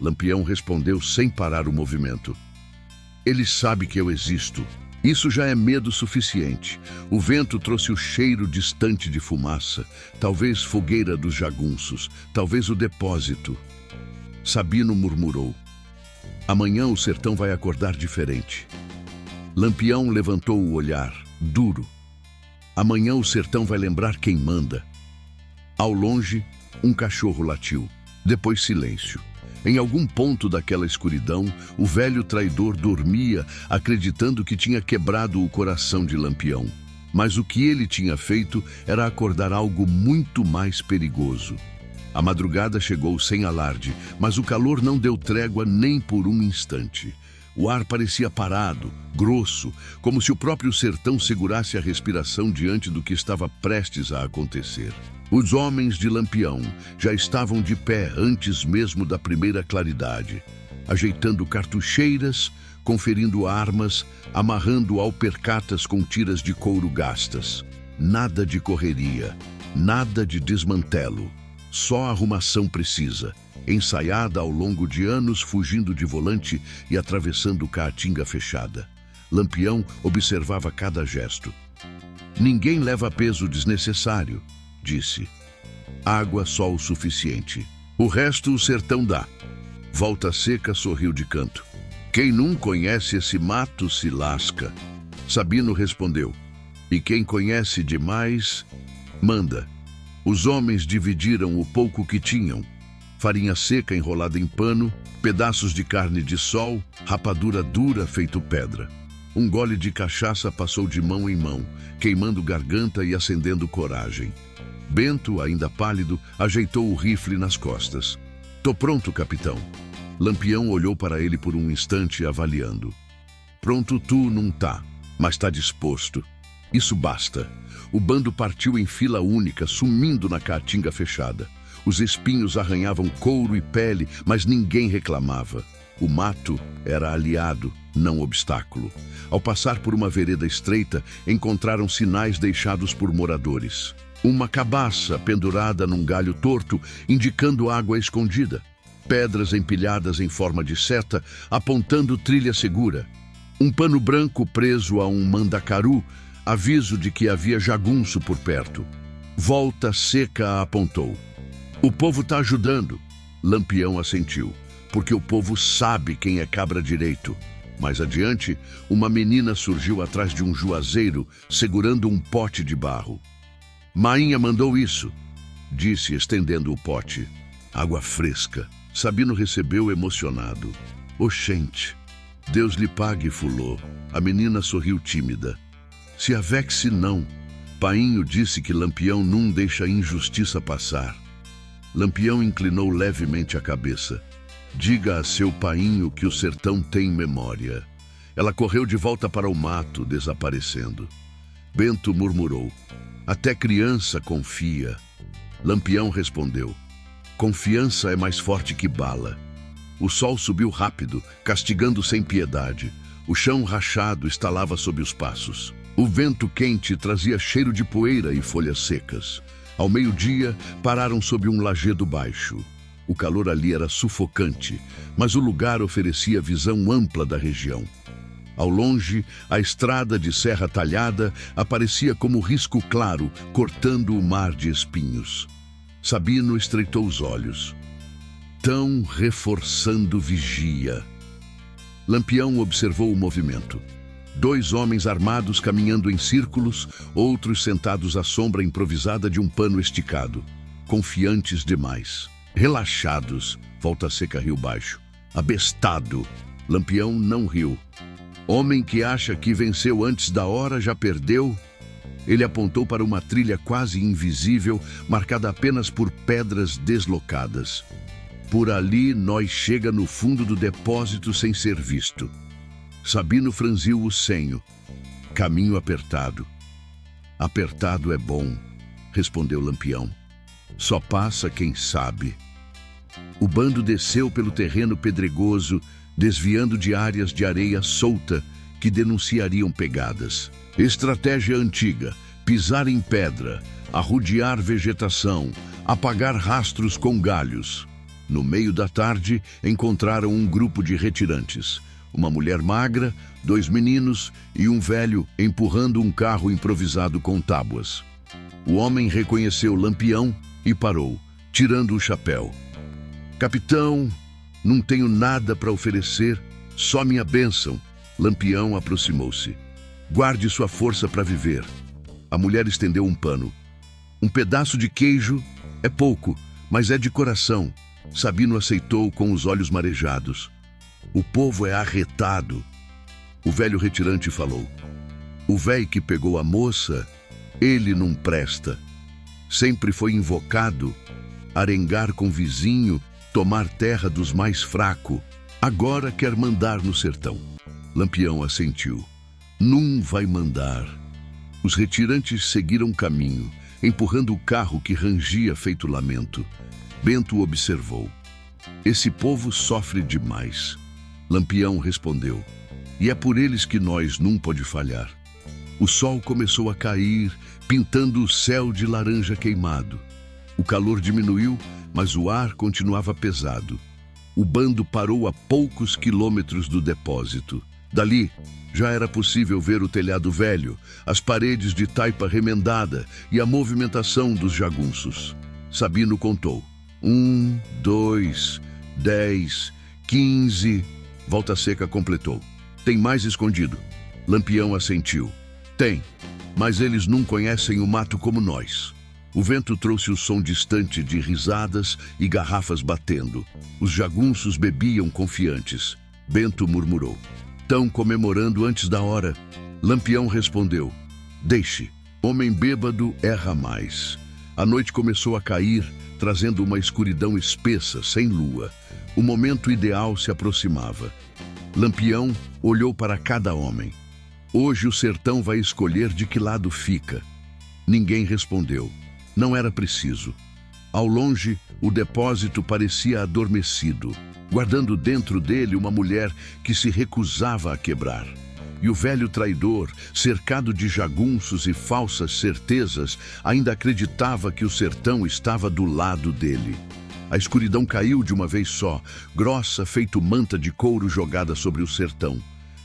Lampião respondeu sem parar o movimento. Ele sabe que eu existo. Isso já é medo suficiente. O vento trouxe o cheiro distante de fumaça, talvez fogueira dos jagunços, talvez o depósito. Sabino murmurou. Amanhã o sertão vai acordar diferente. Lampião levantou o olhar, duro. Amanhã o sertão vai lembrar quem manda. Ao longe, um cachorro latiu. Depois silêncio. Em algum ponto daquela escuridão, o velho traidor dormia, acreditando que tinha quebrado o coração de Lampião. Mas o que ele tinha feito era acordar algo muito mais perigoso. A madrugada chegou sem alarde, mas o calor não deu trégua nem por um instante. O ar parecia parado, grosso, como se o próprio sertão segurasse a respiração diante do que estava prestes a acontecer. Os homens de Lampião já estavam de pé antes mesmo da primeira claridade, ajeitando cartucheiras, conferindo armas, amarrando alpercatas com tiras de couro gastas. Nada de correria, nada de desmantelo, só arrumação precisa, ensaiada ao longo de anos, fugindo de volante e atravessando caatinga fechada. Lampião observava cada gesto. Ninguém leva peso desnecessário, disse. Água só o suficiente. O resto o sertão dá. Volta Seca sorriu de canto. Quem não conhece esse mato se lasca. Sabino respondeu. E quem conhece demais, manda. Os homens dividiram o pouco que tinham. Farinha seca enrolada em pano, pedaços de carne de sol, rapadura dura feito pedra. Um gole de cachaça passou de mão em mão, queimando garganta e acendendo coragem. Bento, ainda pálido, ajeitou o rifle nas costas. Tô pronto, capitão. Lampião olhou para ele por um instante, avaliando. Pronto tu não tá, mas tá disposto. Isso basta. O bando partiu em fila única, sumindo na caatinga fechada. Os espinhos arranhavam couro e pele, mas ninguém reclamava. O mato era aliado, não obstáculo. Ao passar por uma vereda estreita, encontraram sinais deixados por moradores. Uma cabaça pendurada num galho torto, indicando água escondida. Pedras empilhadas em forma de seta, apontando trilha segura. Um pano branco preso a um mandacaru, aviso de que havia jagunço por perto. Volta Seca apontou. O povo tá ajudando. Lampião assentiu, porque o povo sabe quem é cabra direito. Mais adiante, uma menina surgiu atrás de um juazeiro, segurando um pote de barro. Mainha mandou isso, disse, estendendo o pote. Água fresca. Sabino recebeu emocionado. Oxente, Deus lhe pague, fulô. A menina sorriu tímida. Se avexe não. Painho disse que Lampião não deixa injustiça passar. Lampião inclinou levemente a cabeça. Diga a seu painho que o sertão tem memória. Ela correu de volta para o mato, desaparecendo. Bento murmurou. Até criança confia. Lampião respondeu. Confiança é mais forte que bala. O sol subiu rápido, castigando sem piedade. O chão rachado estalava sob os passos. O vento quente trazia cheiro de poeira e folhas secas. Ao meio-dia, pararam sob um lajedo baixo. O calor ali era sufocante, mas o lugar oferecia visão ampla da região. Ao longe, a estrada de serra talhada aparecia como risco claro, cortando o mar de espinhos. Sabino estreitou os olhos. Tão reforçando vigia. Lampião observou o movimento. 2 homens armados caminhando em círculos, outros sentados à sombra improvisada de um pano esticado. Confiantes demais. Relaxados. Volta Seca riu baixo. Abestado. Lampião não riu. Homem que acha que venceu antes da hora já perdeu. Ele apontou para uma trilha quase invisível, marcada apenas por pedras deslocadas. Por ali, nós chega no fundo do depósito sem ser visto. Sabino franziu o senho. Caminho apertado. Apertado é bom, respondeu Lampião. Só passa quem sabe. O bando desceu pelo terreno pedregoso, desviando de áreas de areia solta que denunciariam pegadas. Estratégia antiga: pisar em pedra, arrodear vegetação, apagar rastros com galhos. No meio da tarde, encontraram um grupo de retirantes. Uma mulher magra, 2 meninos e um velho empurrando um carro improvisado com tábuas. O homem reconheceu Lampião e parou, tirando o chapéu. Capitão, não tenho nada para oferecer, só minha bênção. Lampião aproximou-se. Guarde sua força para viver. A mulher estendeu um pano. Um pedaço de queijo é pouco, mas é de coração. Sabino aceitou com os olhos marejados. O povo é arretado. O velho retirante falou. O véi que pegou a moça, ele não presta. Sempre foi invocado, arengar com vizinho, tomar terra dos mais fracos. Agora quer mandar no sertão. Lampião assentiu. Num vai mandar. Os retirantes seguiram caminho, empurrando o carro que rangia feito lamento. Bento observou. Esse povo sofre demais. Lampião respondeu. E é por eles que nós não pode falhar. O sol começou a cair, pintando o céu de laranja queimado. O calor diminuiu, mas o ar continuava pesado. O bando parou a poucos quilômetros do depósito. Dali, já era possível ver o telhado velho, as paredes de taipa remendada e a movimentação dos jagunços. Sabino contou. 1, 2, 10, 15... Volta Seca completou. Tem mais escondido. Lampião assentiu. Tem, mas eles não conhecem o mato como nós. O vento trouxe o som distante de risadas e garrafas batendo. Os jagunços bebiam confiantes. Bento murmurou. Tão comemorando antes da hora. Lampião respondeu. Deixe, homem bêbado erra mais. A noite começou a cair, trazendo uma escuridão espessa, sem lua. O momento ideal se aproximava. Lampião olhou para cada homem. Hoje o sertão vai escolher de que lado fica. Ninguém respondeu. Não era preciso. Ao longe, o depósito parecia adormecido, guardando dentro dele uma mulher que se recusava a quebrar. E o velho traidor, cercado de jagunços e falsas certezas, ainda acreditava que o sertão estava do lado dele. A escuridão caiu de uma vez só, grossa, feito manta de couro jogada sobre o sertão.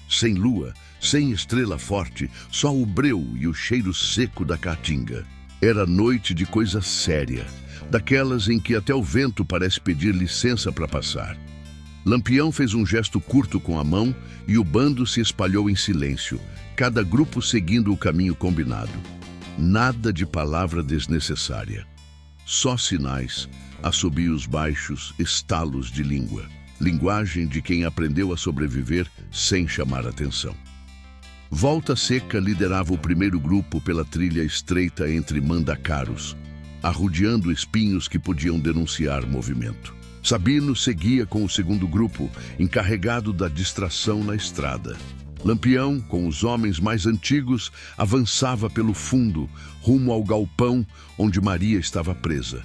Sem lua, sem estrela forte, só o breu e o cheiro seco da caatinga. Era noite de coisa séria, daquelas em que até o vento parece pedir licença para passar. Lampião fez um gesto curto com a mão e o bando se espalhou em silêncio, cada grupo seguindo o caminho combinado. Nada de palavra desnecessária. Só sinais, assobios baixos, estalos de língua. Linguagem de quem aprendeu a sobreviver sem chamar atenção. Volta Seca liderava o primeiro grupo pela trilha estreita entre mandacaros, arrodeando espinhos que podiam denunciar movimento. Sabino seguia com o segundo grupo, encarregado da distração na estrada. Lampião, com os homens mais antigos, avançava pelo fundo, rumo ao galpão onde Maria estava presa.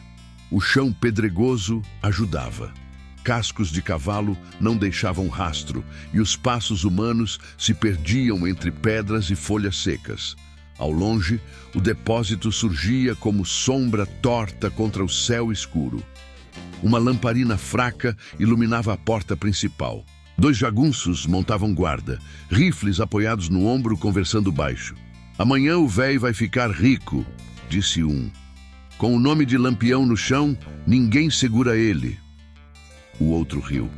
O chão pedregoso ajudava. Cascos de cavalo não deixavam rastro e os passos humanos se perdiam entre pedras e folhas secas. Ao longe, o depósito surgia como sombra torta contra o céu escuro. Uma lamparina fraca iluminava a porta principal. 2 jagunços montavam guarda, rifles apoiados no ombro, conversando baixo. Amanhã o véi vai ficar rico, disse um. Com o nome de Lampião no chão, ninguém segura ele. O outro riu.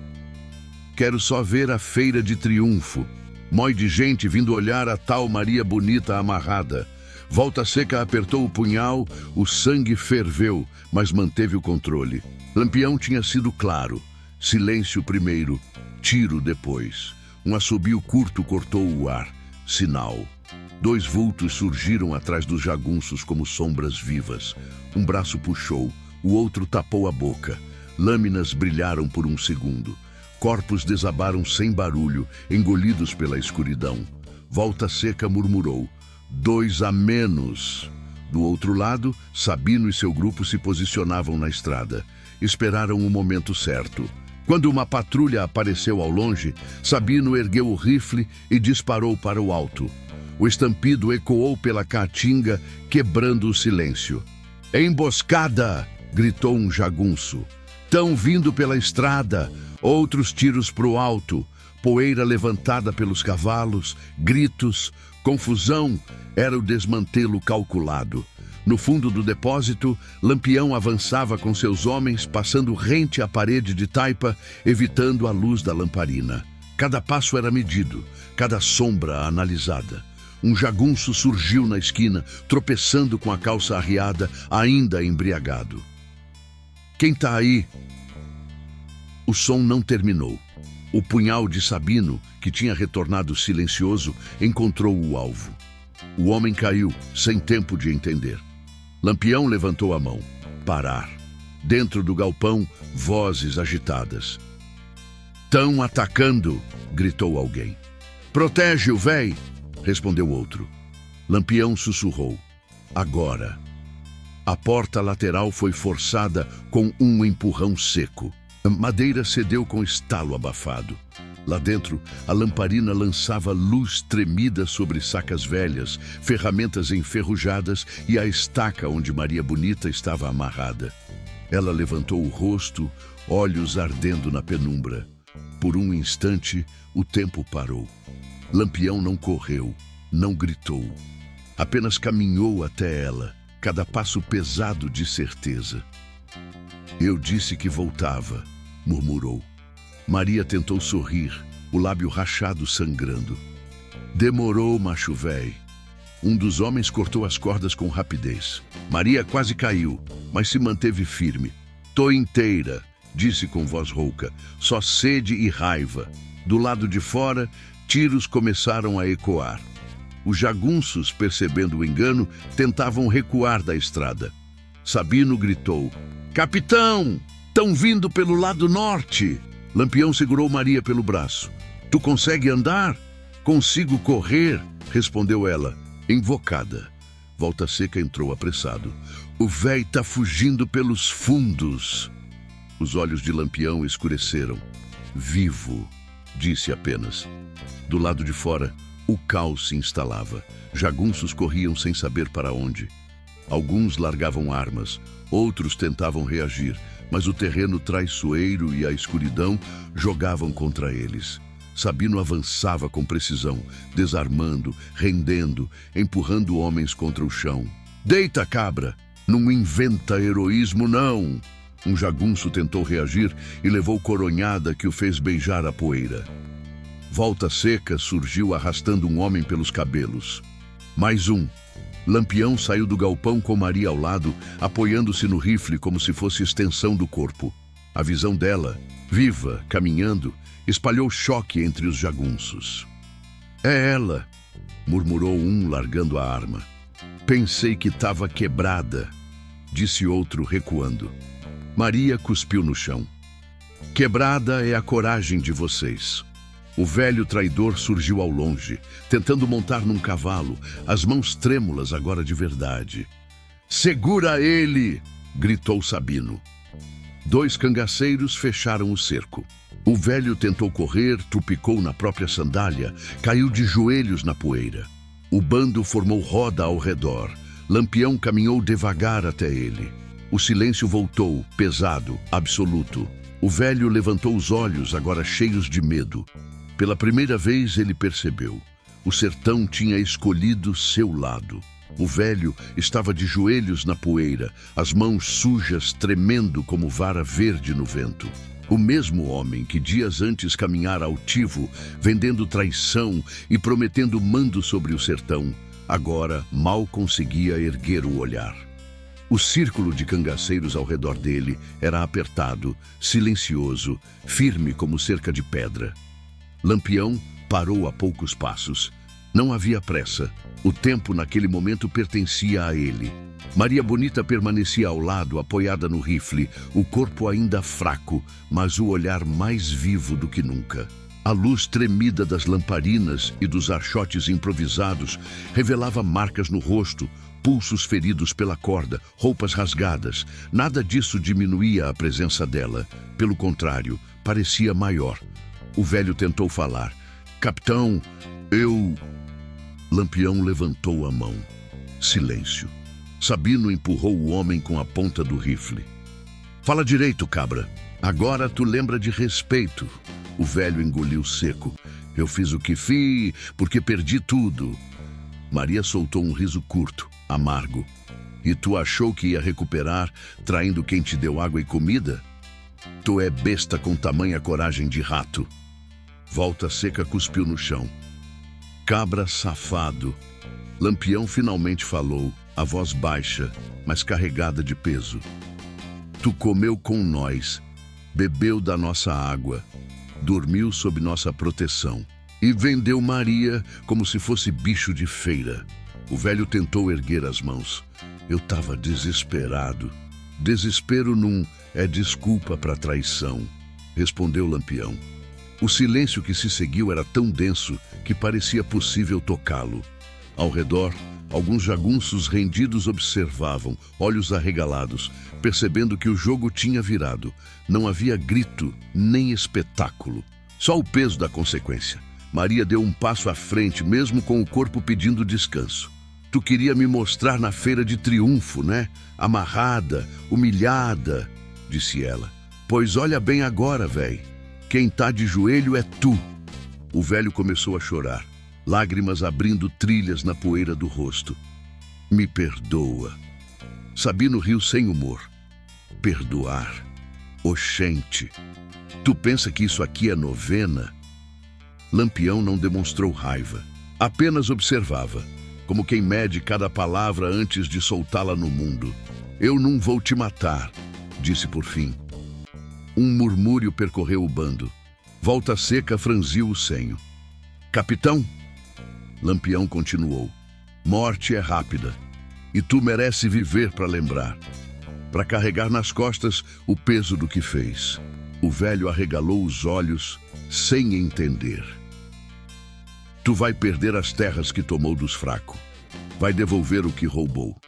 Quero só ver a feira de triunfo. Mói de gente vindo olhar a tal Maria bonita amarrada. Volta Seca apertou o punhal, o sangue ferveu, mas manteve o controle. Lampião tinha sido claro. Silêncio primeiro, tiro depois. Um assobio curto cortou o ar. Sinal. 2 vultos surgiram atrás dos jagunços como sombras vivas. Um braço puxou, o outro tapou a boca. Lâminas brilharam por um segundo. Corpos desabaram sem barulho, engolidos pela escuridão. Volta Seca murmurou. 2 a menos. Do outro lado, Sabino e seu grupo se posicionavam na estrada. Esperaram o momento certo. Quando uma patrulha apareceu ao longe, Sabino ergueu o rifle e disparou para o alto. O estampido ecoou pela caatinga, quebrando o silêncio. Emboscada! Gritou um jagunço. Tão vindo pela estrada, outros tiros para o alto, poeira levantada pelos cavalos, gritos, confusão, era o desmantelo calculado. No fundo do depósito, Lampião avançava com seus homens, passando rente à parede de taipa, evitando a luz da lamparina. Cada passo era medido, cada sombra analisada. Um jagunço surgiu na esquina, tropeçando com a calça arriada, ainda embriagado. "Quem tá aí?" O som não terminou. O punhal de Sabino, que tinha retornado silencioso, encontrou o alvo. O homem caiu, sem tempo de entender. Lampião levantou a mão. Parar. Dentro do galpão, vozes agitadas. "Tão atacando!" gritou alguém. "Protege o véi!" respondeu outro. Lampião sussurrou. "Agora." A porta lateral foi forçada com um empurrão seco. A madeira cedeu com estalo abafado. Lá dentro, a lamparina lançava luz tremida sobre sacas velhas, ferramentas enferrujadas e a estaca onde Maria Bonita estava amarrada. Ela levantou o rosto, olhos ardendo na penumbra. Por um instante, o tempo parou. Lampião não correu, não gritou. Apenas caminhou até ela, cada passo pesado de certeza. "Eu disse que voltava", murmurou. Maria tentou sorrir, o lábio rachado sangrando. "Demorou, macho véi." Um dos homens cortou as cordas com rapidez. Maria quase caiu, mas se manteve firme. "Tô inteira", disse com voz rouca, "só sede e raiva." Do lado de fora, tiros começaram a ecoar. Os jagunços, percebendo o engano, tentavam recuar da estrada. Sabino gritou: "Capitão! Tão vindo pelo lado norte!" Lampião segurou Maria pelo braço. "Tu consegue andar?" "Consigo correr", respondeu ela, invocada. Volta Seca entrou apressado. "O véi tá fugindo pelos fundos." Os olhos de Lampião escureceram. "Vivo", disse apenas. Do lado de fora, o caos se instalava. Jagunços corriam sem saber para onde. Alguns largavam armas, outros tentavam reagir, mas o terreno traiçoeiro e a escuridão jogavam contra eles. Sabino avançava com precisão, desarmando, rendendo, empurrando homens contra o chão. "Deita, cabra! Não inventa heroísmo, não!" Um jagunço tentou reagir e levou coronhada que o fez beijar a poeira. Volta Seca surgiu arrastando um homem pelos cabelos. Mais um. Lampião saiu do galpão com Maria ao lado, apoiando-se no rifle como se fosse extensão do corpo. A visão dela, viva, caminhando, espalhou choque entre os jagunços. "É ela", murmurou um, largando a arma. "Pensei que estava quebrada", disse outro, recuando. Maria cuspiu no chão. "Quebrada é a coragem de vocês." O velho traidor surgiu ao longe, tentando montar num cavalo, as mãos trêmulas agora de verdade. "Segura ele!" gritou Sabino. 2 cangaceiros fecharam o cerco. O velho tentou correr, trupicou na própria sandália, caiu de joelhos na poeira. O bando formou roda ao redor. Lampião caminhou devagar até ele. O silêncio voltou, pesado, absoluto. O velho levantou os olhos, agora cheios de medo. Pela primeira vez ele percebeu. O sertão tinha escolhido seu lado. O velho estava de joelhos na poeira, as mãos sujas tremendo como vara verde no vento. O mesmo homem que dias antes caminhara altivo, vendendo traição e prometendo mando sobre o sertão, agora mal conseguia erguer o olhar. O círculo de cangaceiros ao redor dele era apertado, silencioso, firme como cerca de pedra. Lampião parou a poucos passos. Não havia pressa. O tempo naquele momento pertencia a ele. Maria Bonita permanecia ao lado, apoiada no rifle, o corpo ainda fraco, mas o olhar mais vivo do que nunca. A luz tremida das lamparinas e dos archotes improvisados revelava marcas no rosto, pulsos feridos pela corda, roupas rasgadas. Nada disso diminuía a presença dela. Pelo contrário, parecia maior. O velho tentou falar. "Capitão, eu..." Lampião levantou a mão. Silêncio. Sabino empurrou o homem com a ponta do rifle. "Fala direito, cabra. Agora tu lembra de respeito." O velho engoliu seco. "Eu fiz o que fiz porque perdi tudo." Maria soltou um riso curto, amargo. "E tu achou que ia recuperar, traindo quem te deu água e comida? Tu é besta com tamanha coragem de rato." Volta Seca cuspiu no chão. Cabra safado. Lampião finalmente falou, a voz baixa, mas carregada de peso. Tu comeu com nós, bebeu da nossa água, dormiu sob nossa proteção e vendeu Maria como se fosse bicho de feira. O velho tentou erguer as mãos. Eu estava desesperado. Desespero não é desculpa para traição, respondeu Lampião. O silêncio que se seguiu era tão denso que parecia possível tocá-lo. Ao redor, alguns jagunços rendidos observavam, olhos arregalados, percebendo que o jogo tinha virado. Não havia grito nem espetáculo, só o peso da consequência. Maria deu um passo à frente, mesmo com o corpo pedindo descanso. Tu queria me mostrar na feira de triunfo, né? Amarrada, humilhada, disse ela. Pois olha bem agora, véi. Quem tá de joelho é tu. O velho começou a chorar, lágrimas abrindo trilhas na poeira do rosto. Me perdoa. Sabino riu sem humor. Perdoar? Oxente. Tu pensa que isso aqui é novena? Lampião não demonstrou raiva. Apenas observava, como quem mede cada palavra antes de soltá-la no mundo. Eu não vou te matar, disse por fim. Um murmúrio percorreu o bando. Volta Seca franziu o senho. Capitão? Lampião continuou. Morte é rápida, e tu merece viver para lembrar, para carregar nas costas o peso do que fez. O velho arregalou os olhos, sem entender. Tu vai perder as terras que tomou dos fracos. Vai devolver o que roubou.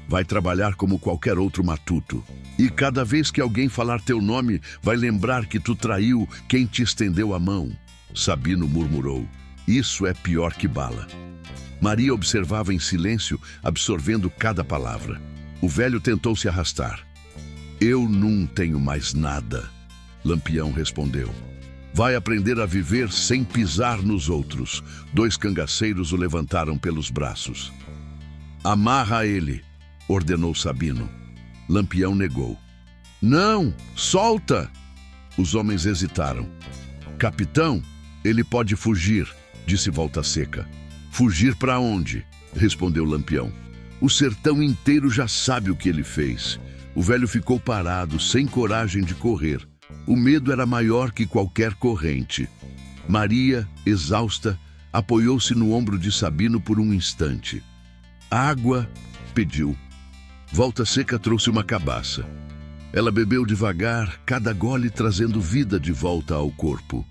Vai trabalhar como qualquer outro matuto. E cada vez que alguém falar teu nome, vai lembrar que tu traiu quem te estendeu a mão. Sabino murmurou. Isso é pior que bala. Maria observava em silêncio, absorvendo cada palavra. O velho tentou se arrastar. Eu não tenho mais nada, Lampião respondeu. Vai aprender a viver sem pisar nos outros. 2 cangaceiros o levantaram pelos braços. Amarra ele, ordenou Sabino. Lampião negou. Não, solta! Os homens hesitaram. Capitão, ele pode fugir, disse Volta Seca. Fugir para onde? Respondeu Lampião. O sertão inteiro já sabe o que ele fez. O velho ficou parado, sem coragem de correr. O medo era maior que qualquer corrente. Maria, exausta, apoiou-se no ombro de Sabino por um instante. Água, pediu. Volta Seca trouxe uma cabaça. Ela bebeu devagar, cada gole trazendo vida de volta ao corpo.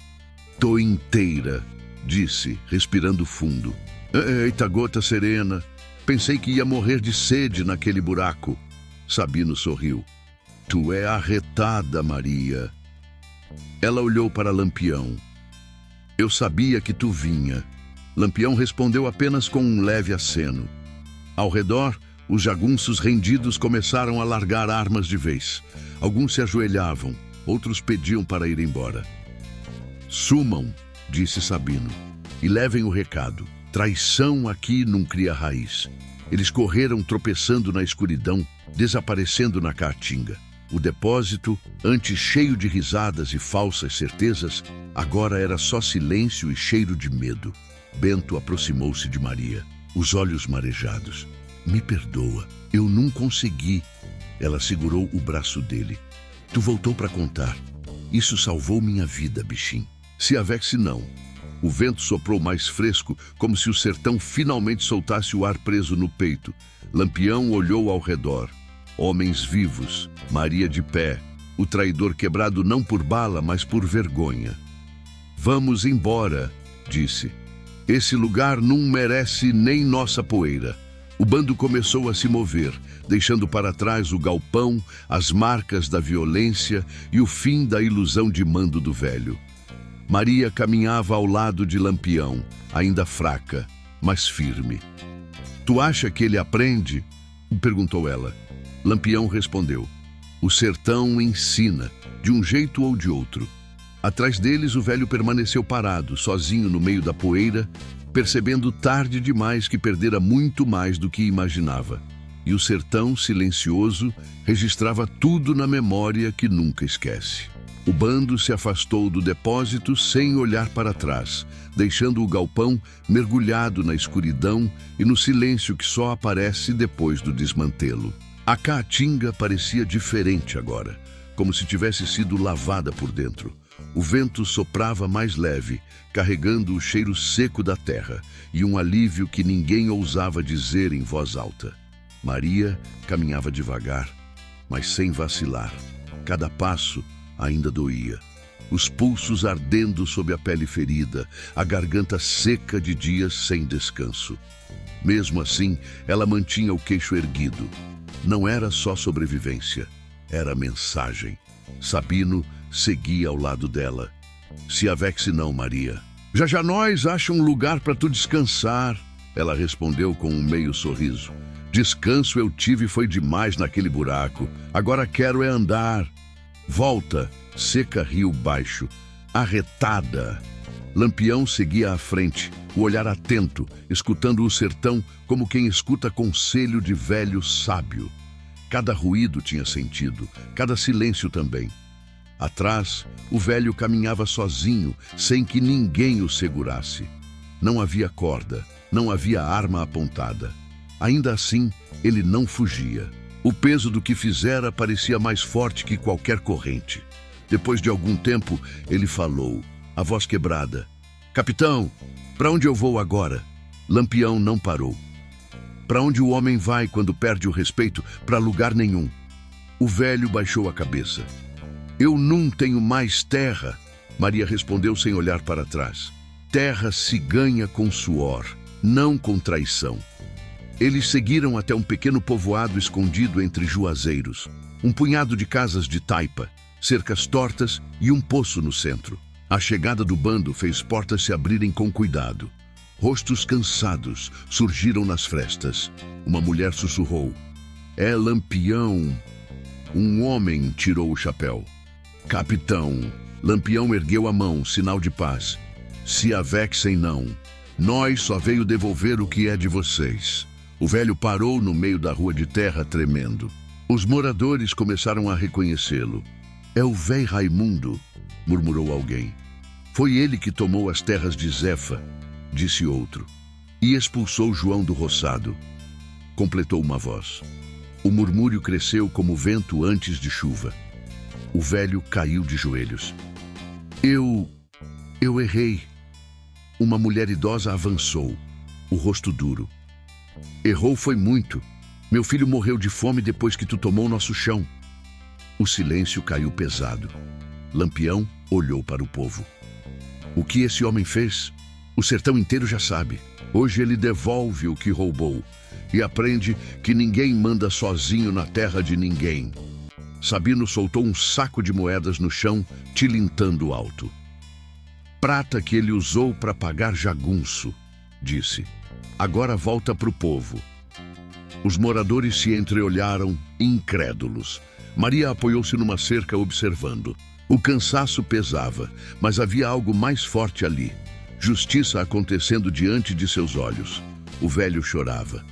Tô inteira, disse, respirando fundo. Eita, gota serena. Pensei que ia morrer de sede naquele buraco. Sabino sorriu. Tu é arretada, Maria. Ela olhou para Lampião. Eu sabia que tu vinha. Lampião respondeu apenas com um leve aceno. Ao redor, os jagunços rendidos começaram a largar armas de vez. Alguns se ajoelhavam, outros pediam para ir embora. Sumam, disse Sabino, e levem o recado. Traição aqui não cria raiz. Eles correram tropeçando na escuridão, desaparecendo na caatinga. O depósito, antes cheio de risadas e falsas certezas, agora era só silêncio e cheiro de medo. Bento aproximou-se de Maria, os olhos marejados. Me perdoa, eu não consegui. Ela segurou o braço dele. Tu voltou para contar. Isso salvou minha vida, bichinho. Se Avex não. O vento soprou mais fresco, como se o sertão finalmente soltasse o ar preso no peito. Lampião olhou ao redor. Homens vivos, Maria de pé, o traidor quebrado não por bala, mas por vergonha. Vamos embora, disse. Esse lugar não merece nem nossa poeira. O bando começou a se mover, deixando para trás o galpão, as marcas da violência e o fim da ilusão de mando do velho. Maria caminhava ao lado de Lampião, ainda fraca, mas firme. Tu acha que ele aprende? Perguntou ela. Lampião respondeu. O sertão ensina, de um jeito ou de outro. Atrás deles, o velho permaneceu parado, sozinho no meio da poeira, percebendo tarde demais que perdera muito mais do que imaginava. E o sertão, silencioso, registrava tudo na memória que nunca esquece. O bando se afastou do depósito sem olhar para trás, deixando o galpão mergulhado na escuridão e no silêncio que só aparece depois do desmantelo. A caatinga parecia diferente agora, como se tivesse sido lavada por dentro. O vento soprava mais leve, carregando o cheiro seco da terra e um alívio que ninguém ousava dizer em voz alta. Maria caminhava devagar, mas sem vacilar. Cada passo ainda doía. Os pulsos ardendo sob a pele ferida, a garganta seca de dias sem descanso. Mesmo assim, ela mantinha o queixo erguido. Não era só sobrevivência, era mensagem. Sabino seguia ao lado dela. Se avexe não, Maria. Já nós acha um lugar para tu descansar, ela respondeu com um meio sorriso. Descanso eu tive foi demais naquele buraco. Agora quero é andar. Volta, Seca riu baixo, arretada. Lampião seguia à frente, o olhar atento, escutando o sertão como quem escuta conselho de velho sábio. Cada ruído tinha sentido, cada silêncio também. Atrás, o velho caminhava sozinho, sem que ninguém o segurasse. Não havia corda, não havia arma apontada. Ainda assim, ele não fugia. O peso do que fizera parecia mais forte que qualquer corrente. Depois de algum tempo, ele falou, a voz quebrada. Capitão, para onde eu vou agora? Lampião não parou. Para onde o homem vai quando perde o respeito? Para lugar nenhum. O velho baixou a cabeça. Eu não tenho mais terra, Maria respondeu sem olhar para trás. Terra se ganha com suor, não com traição. Eles seguiram até um pequeno povoado escondido entre juazeiros. Um punhado de casas de taipa, cercas tortas e um poço no centro. A chegada do bando fez portas se abrirem com cuidado. Rostos cansados surgiram nas frestas. Uma mulher sussurrou. É Lampião. Um homem tirou o chapéu. Capitão. Lampião ergueu a mão, sinal de paz. Se avexem não. Nós só veio devolver o que é de vocês. O velho parou no meio da rua de terra, tremendo. Os moradores começaram a reconhecê-lo. É o véi Raimundo, murmurou alguém. Foi ele que tomou as terras de Zefa, disse outro, e expulsou João do roçado, completou uma voz. O murmúrio cresceu como vento antes de chuva. O velho caiu de joelhos. Eu errei. Uma mulher idosa avançou, o rosto duro. Errou foi muito. Meu filho morreu de fome depois que tu tomou nosso chão. O silêncio caiu pesado. Lampião olhou para o povo. O que esse homem fez? O sertão inteiro já sabe. Hoje ele devolve o que roubou e aprende que ninguém manda sozinho na terra de ninguém. Sabino soltou um saco de moedas no chão, tilintando alto. Prata que ele usou para pagar jagunço, disse. Agora volta para o povo. Os moradores se entreolharam, incrédulos. Maria apoiou-se numa cerca observando. O cansaço pesava, mas havia algo mais forte ali. Justiça acontecendo diante de seus olhos. O velho chorava.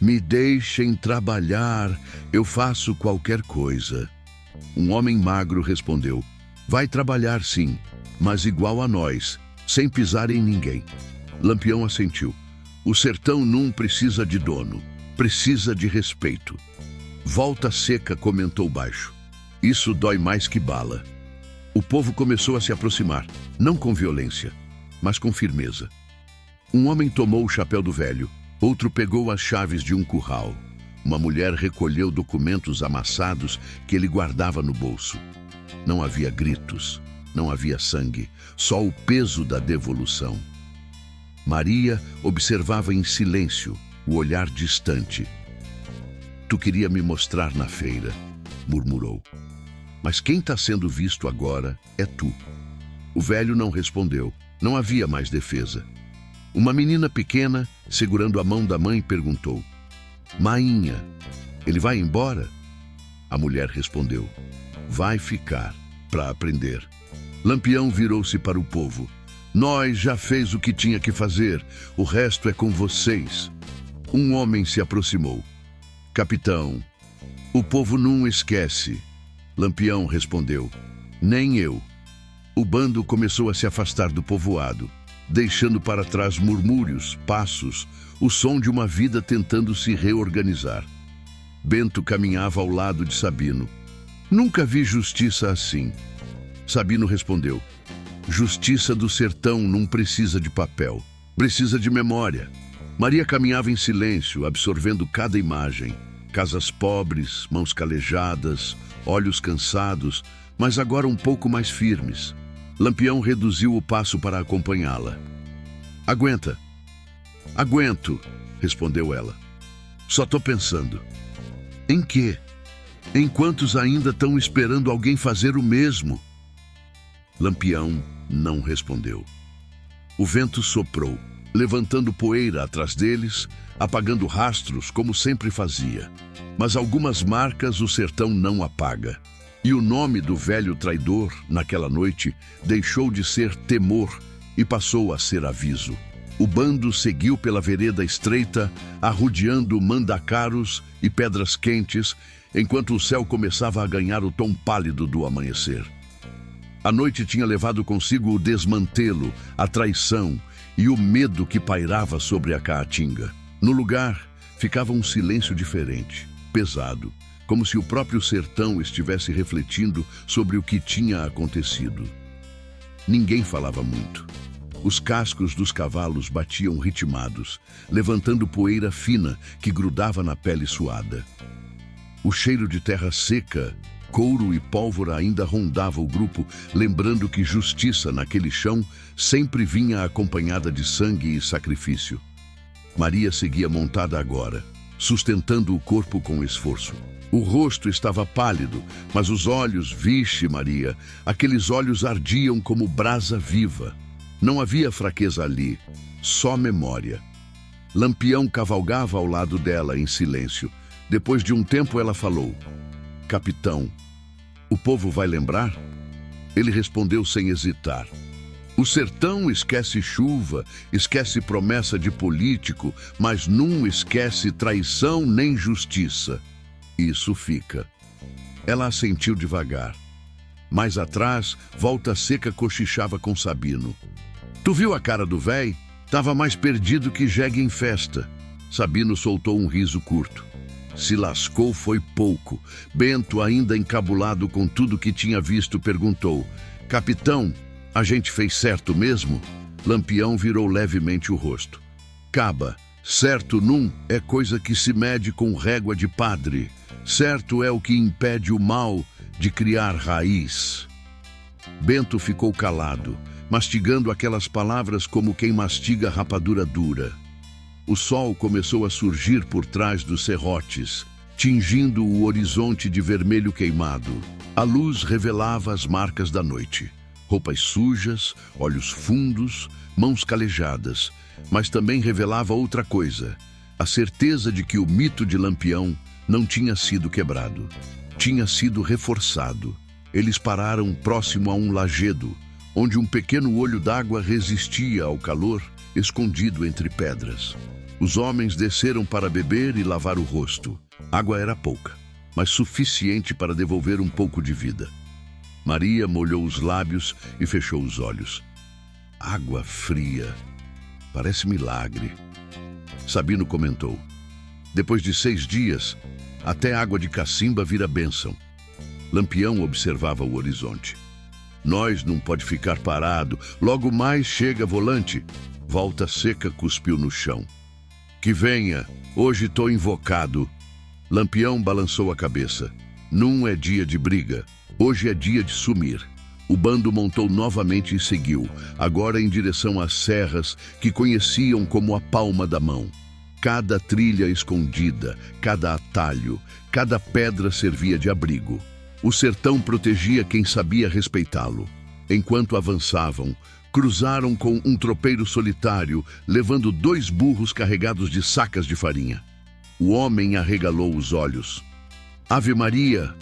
Me deixem trabalhar, eu faço qualquer coisa. Um homem magro respondeu. Vai trabalhar sim, mas igual a nós, sem pisar em ninguém. Lampião assentiu. O sertão não precisa de dono, precisa de respeito. Volta Seca comentou baixo. Isso dói mais que bala. O povo começou a se aproximar, não com violência, mas com firmeza. Um homem tomou o chapéu do velho, outro pegou as chaves de um curral. Uma mulher recolheu documentos amassados que ele guardava no bolso. Não havia gritos, não havia sangue, só o peso da devolução. Maria observava em silêncio, o olhar distante. Tu queria me mostrar na feira, murmurou. Mas quem está sendo visto agora é tu. O velho não respondeu. Não havia mais defesa. Uma menina pequena, segurando a mão da mãe, perguntou. Mainha, ele vai embora? A mulher respondeu. Vai ficar, para aprender. Lampião virou-se para o povo. Nós já fez o que tinha que fazer, o resto é com vocês. Um homem se aproximou. Capitão, o povo não esquece. Lampião respondeu. Nem eu. O bando começou a se afastar do povoado, deixando para trás murmúrios, passos, o som de uma vida tentando se reorganizar. Bento caminhava ao lado de Sabino. Nunca vi justiça assim. Sabino respondeu: justiça do sertão não precisa de papel, precisa de memória. Maria caminhava em silêncio, absorvendo cada imagem. Casas pobres, mãos calejadas, olhos cansados, mas agora um pouco mais firmes. Lampião reduziu o passo para acompanhá-la. Aguenta. Aguento, respondeu ela. Só tô pensando. Em quê? Em quantos ainda estão esperando alguém fazer o mesmo? Lampião não respondeu. O vento soprou, levantando poeira atrás deles, apagando rastros como sempre fazia. Mas algumas marcas o sertão não apaga. E o nome do velho traidor, naquela noite, deixou de ser temor e passou a ser aviso. O bando seguiu pela vereda estreita, arrodeando mandacaros e pedras quentes, enquanto o céu começava a ganhar o tom pálido do amanhecer. A noite tinha levado consigo o desmantelo, a traição e o medo que pairava sobre a caatinga. No lugar, ficava um silêncio diferente, pesado, como se o próprio sertão estivesse refletindo sobre o que tinha acontecido. Ninguém falava muito. Os cascos dos cavalos batiam ritmados, levantando poeira fina que grudava na pele suada. O cheiro de terra seca, couro e pólvora ainda rondava o grupo, lembrando que justiça naquele chão sempre vinha acompanhada de sangue e sacrifício. Maria seguia montada agora, sustentando o corpo com esforço. O rosto estava pálido, mas os olhos, vixe Maria, aqueles olhos ardiam como brasa viva. Não havia fraqueza ali, só memória. Lampião cavalgava ao lado dela em silêncio. Depois de um tempo ela falou: capitão, o povo vai lembrar? Ele respondeu sem hesitar: o sertão esquece chuva, esquece promessa de político, mas não esquece traição nem justiça. Isso fica. Ela assentiu devagar. Mais atrás, Volta Seca cochichava com Sabino. Tu viu a cara do véi? Tava mais perdido que jegue em festa. Sabino soltou um riso curto. Se lascou foi pouco. Bento, ainda encabulado com tudo que tinha visto, perguntou: capitão, a gente fez certo mesmo? Lampião virou levemente o rosto. Caba, certo num é coisa que se mede com régua de padre. Certo é o que impede o mal de criar raiz. Bento ficou calado, mastigando aquelas palavras como quem mastiga rapadura dura. O sol começou a surgir por trás dos serrotes, tingindo o horizonte de vermelho queimado. A luz revelava as marcas da noite. Roupas sujas, olhos fundos, mãos calejadas, mas também revelava outra coisa: a certeza de que o mito de Lampião não tinha sido quebrado. Tinha sido reforçado. Eles pararam próximo a um lajedo, onde um pequeno olho d'água resistia ao calor, escondido entre pedras. Os homens desceram para beber e lavar o rosto. Água era pouca, mas suficiente para devolver um pouco de vida. Maria molhou os lábios e fechou os olhos. Água fria. Parece milagre. Sabino comentou: depois de 6 dias, até água de cacimba vira bênção. Lampião observava o horizonte. Nós não pode ficar parado. Logo mais chega volante. Volta Seca cuspiu no chão. Que venha. Hoje tô invocado. Lampião balançou a cabeça. Não é dia de briga. Hoje é dia de sumir. O bando montou novamente e seguiu, agora em direção às serras que conheciam como a palma da mão. Cada trilha escondida, cada atalho, cada pedra servia de abrigo. O sertão protegia quem sabia respeitá-lo. Enquanto avançavam, cruzaram com um tropeiro solitário, levando 2 burros carregados de sacas de farinha. O homem arregalou os olhos. Ave Maria!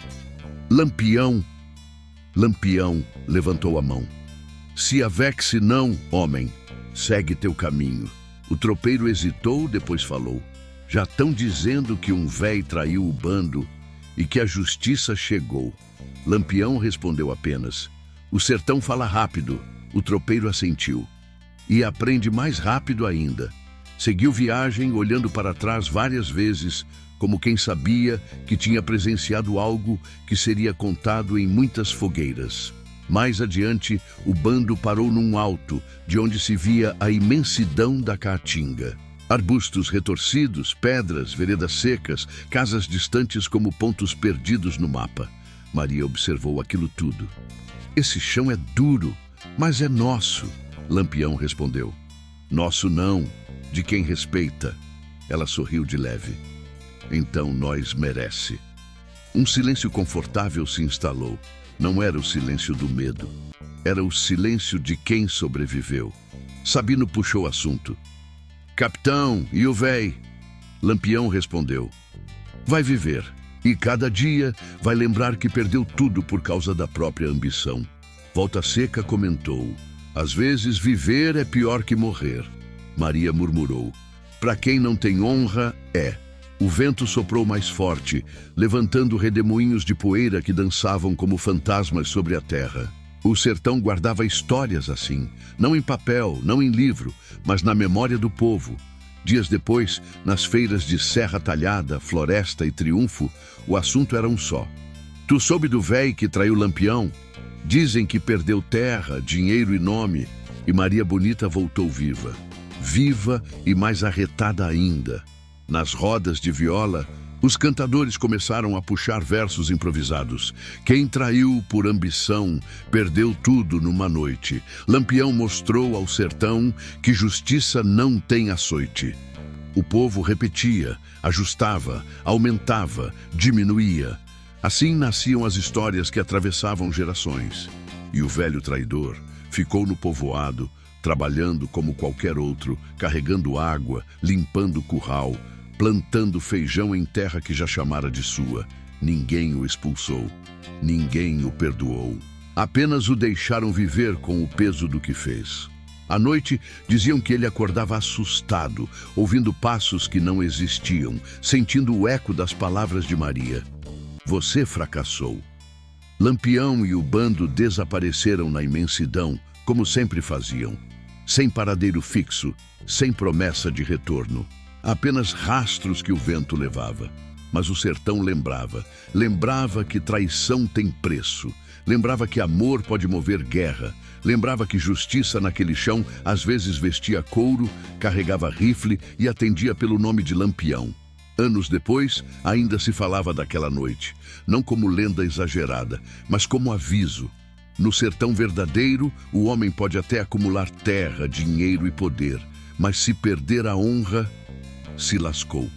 Lampião! Lampião levantou a mão. Se avexe não, homem, segue teu caminho. O tropeiro hesitou, depois falou: já estão dizendo que um véi traiu o bando e que a justiça chegou. Lampião respondeu apenas: O sertão fala rápido, o tropeiro assentiu. E aprende mais rápido ainda. Seguiu viagem, olhando para trás várias vezes, como quem sabia que tinha presenciado algo que seria contado em muitas fogueiras. Mais adiante, o bando parou num alto, de onde se via a imensidão da Caatinga. Arbustos retorcidos, pedras, veredas secas, casas distantes como pontos perdidos no mapa. Maria observou aquilo tudo. Esse chão é duro, mas é nosso, Lampião respondeu. Nosso não, de quem respeita. Ela sorriu de leve. Então nós merece. Um silêncio confortável se instalou. Não era o silêncio do medo. Era o silêncio de quem sobreviveu. Sabino puxou o assunto. Capitão, e o véi? Lampião respondeu. Vai viver. E cada dia vai lembrar que perdeu tudo por causa da própria ambição. Volta Seca comentou. Às vezes viver é pior que morrer. Maria murmurou. Para quem não tem honra, é. O vento soprou mais forte, levantando redemoinhos de poeira que dançavam como fantasmas sobre a terra. O sertão guardava histórias assim, não em papel, não em livro, mas na memória do povo. Dias depois, nas feiras de Serra Talhada, Floresta e Triunfo, o assunto era um só. Tu soube do véi que traiu Lampião? Dizem que perdeu terra, dinheiro e nome, e Maria Bonita voltou viva. Viva e mais arretada ainda. Nas rodas de viola, os cantadores começaram a puxar versos improvisados. Quem traiu por ambição, perdeu tudo numa noite. Lampião mostrou ao sertão que justiça não tem açoite. O povo repetia, ajustava, aumentava, diminuía. Assim nasciam as histórias que atravessavam gerações. E o velho traidor ficou no povoado, trabalhando como qualquer outro, carregando água, limpando o curral, plantando feijão em terra que já chamara de sua. Ninguém o expulsou, ninguém o perdoou. Apenas o deixaram viver com o peso do que fez. À noite, diziam que ele acordava assustado, ouvindo passos que não existiam, sentindo o eco das palavras de Maria. Você fracassou. Lampião e o bando desapareceram na imensidão, como sempre faziam. Sem paradeiro fixo, sem promessa de retorno. Apenas rastros que o vento levava. Mas o sertão lembrava que traição tem preço, lembrava que amor pode mover guerra, lembrava que justiça naquele chão às vezes vestia couro, carregava rifle e atendia pelo nome de Lampião. Anos depois, ainda se falava daquela noite, não como lenda exagerada, mas como aviso. No sertão verdadeiro, o homem pode até acumular terra, dinheiro e poder, mas se perder a honra, se lascou.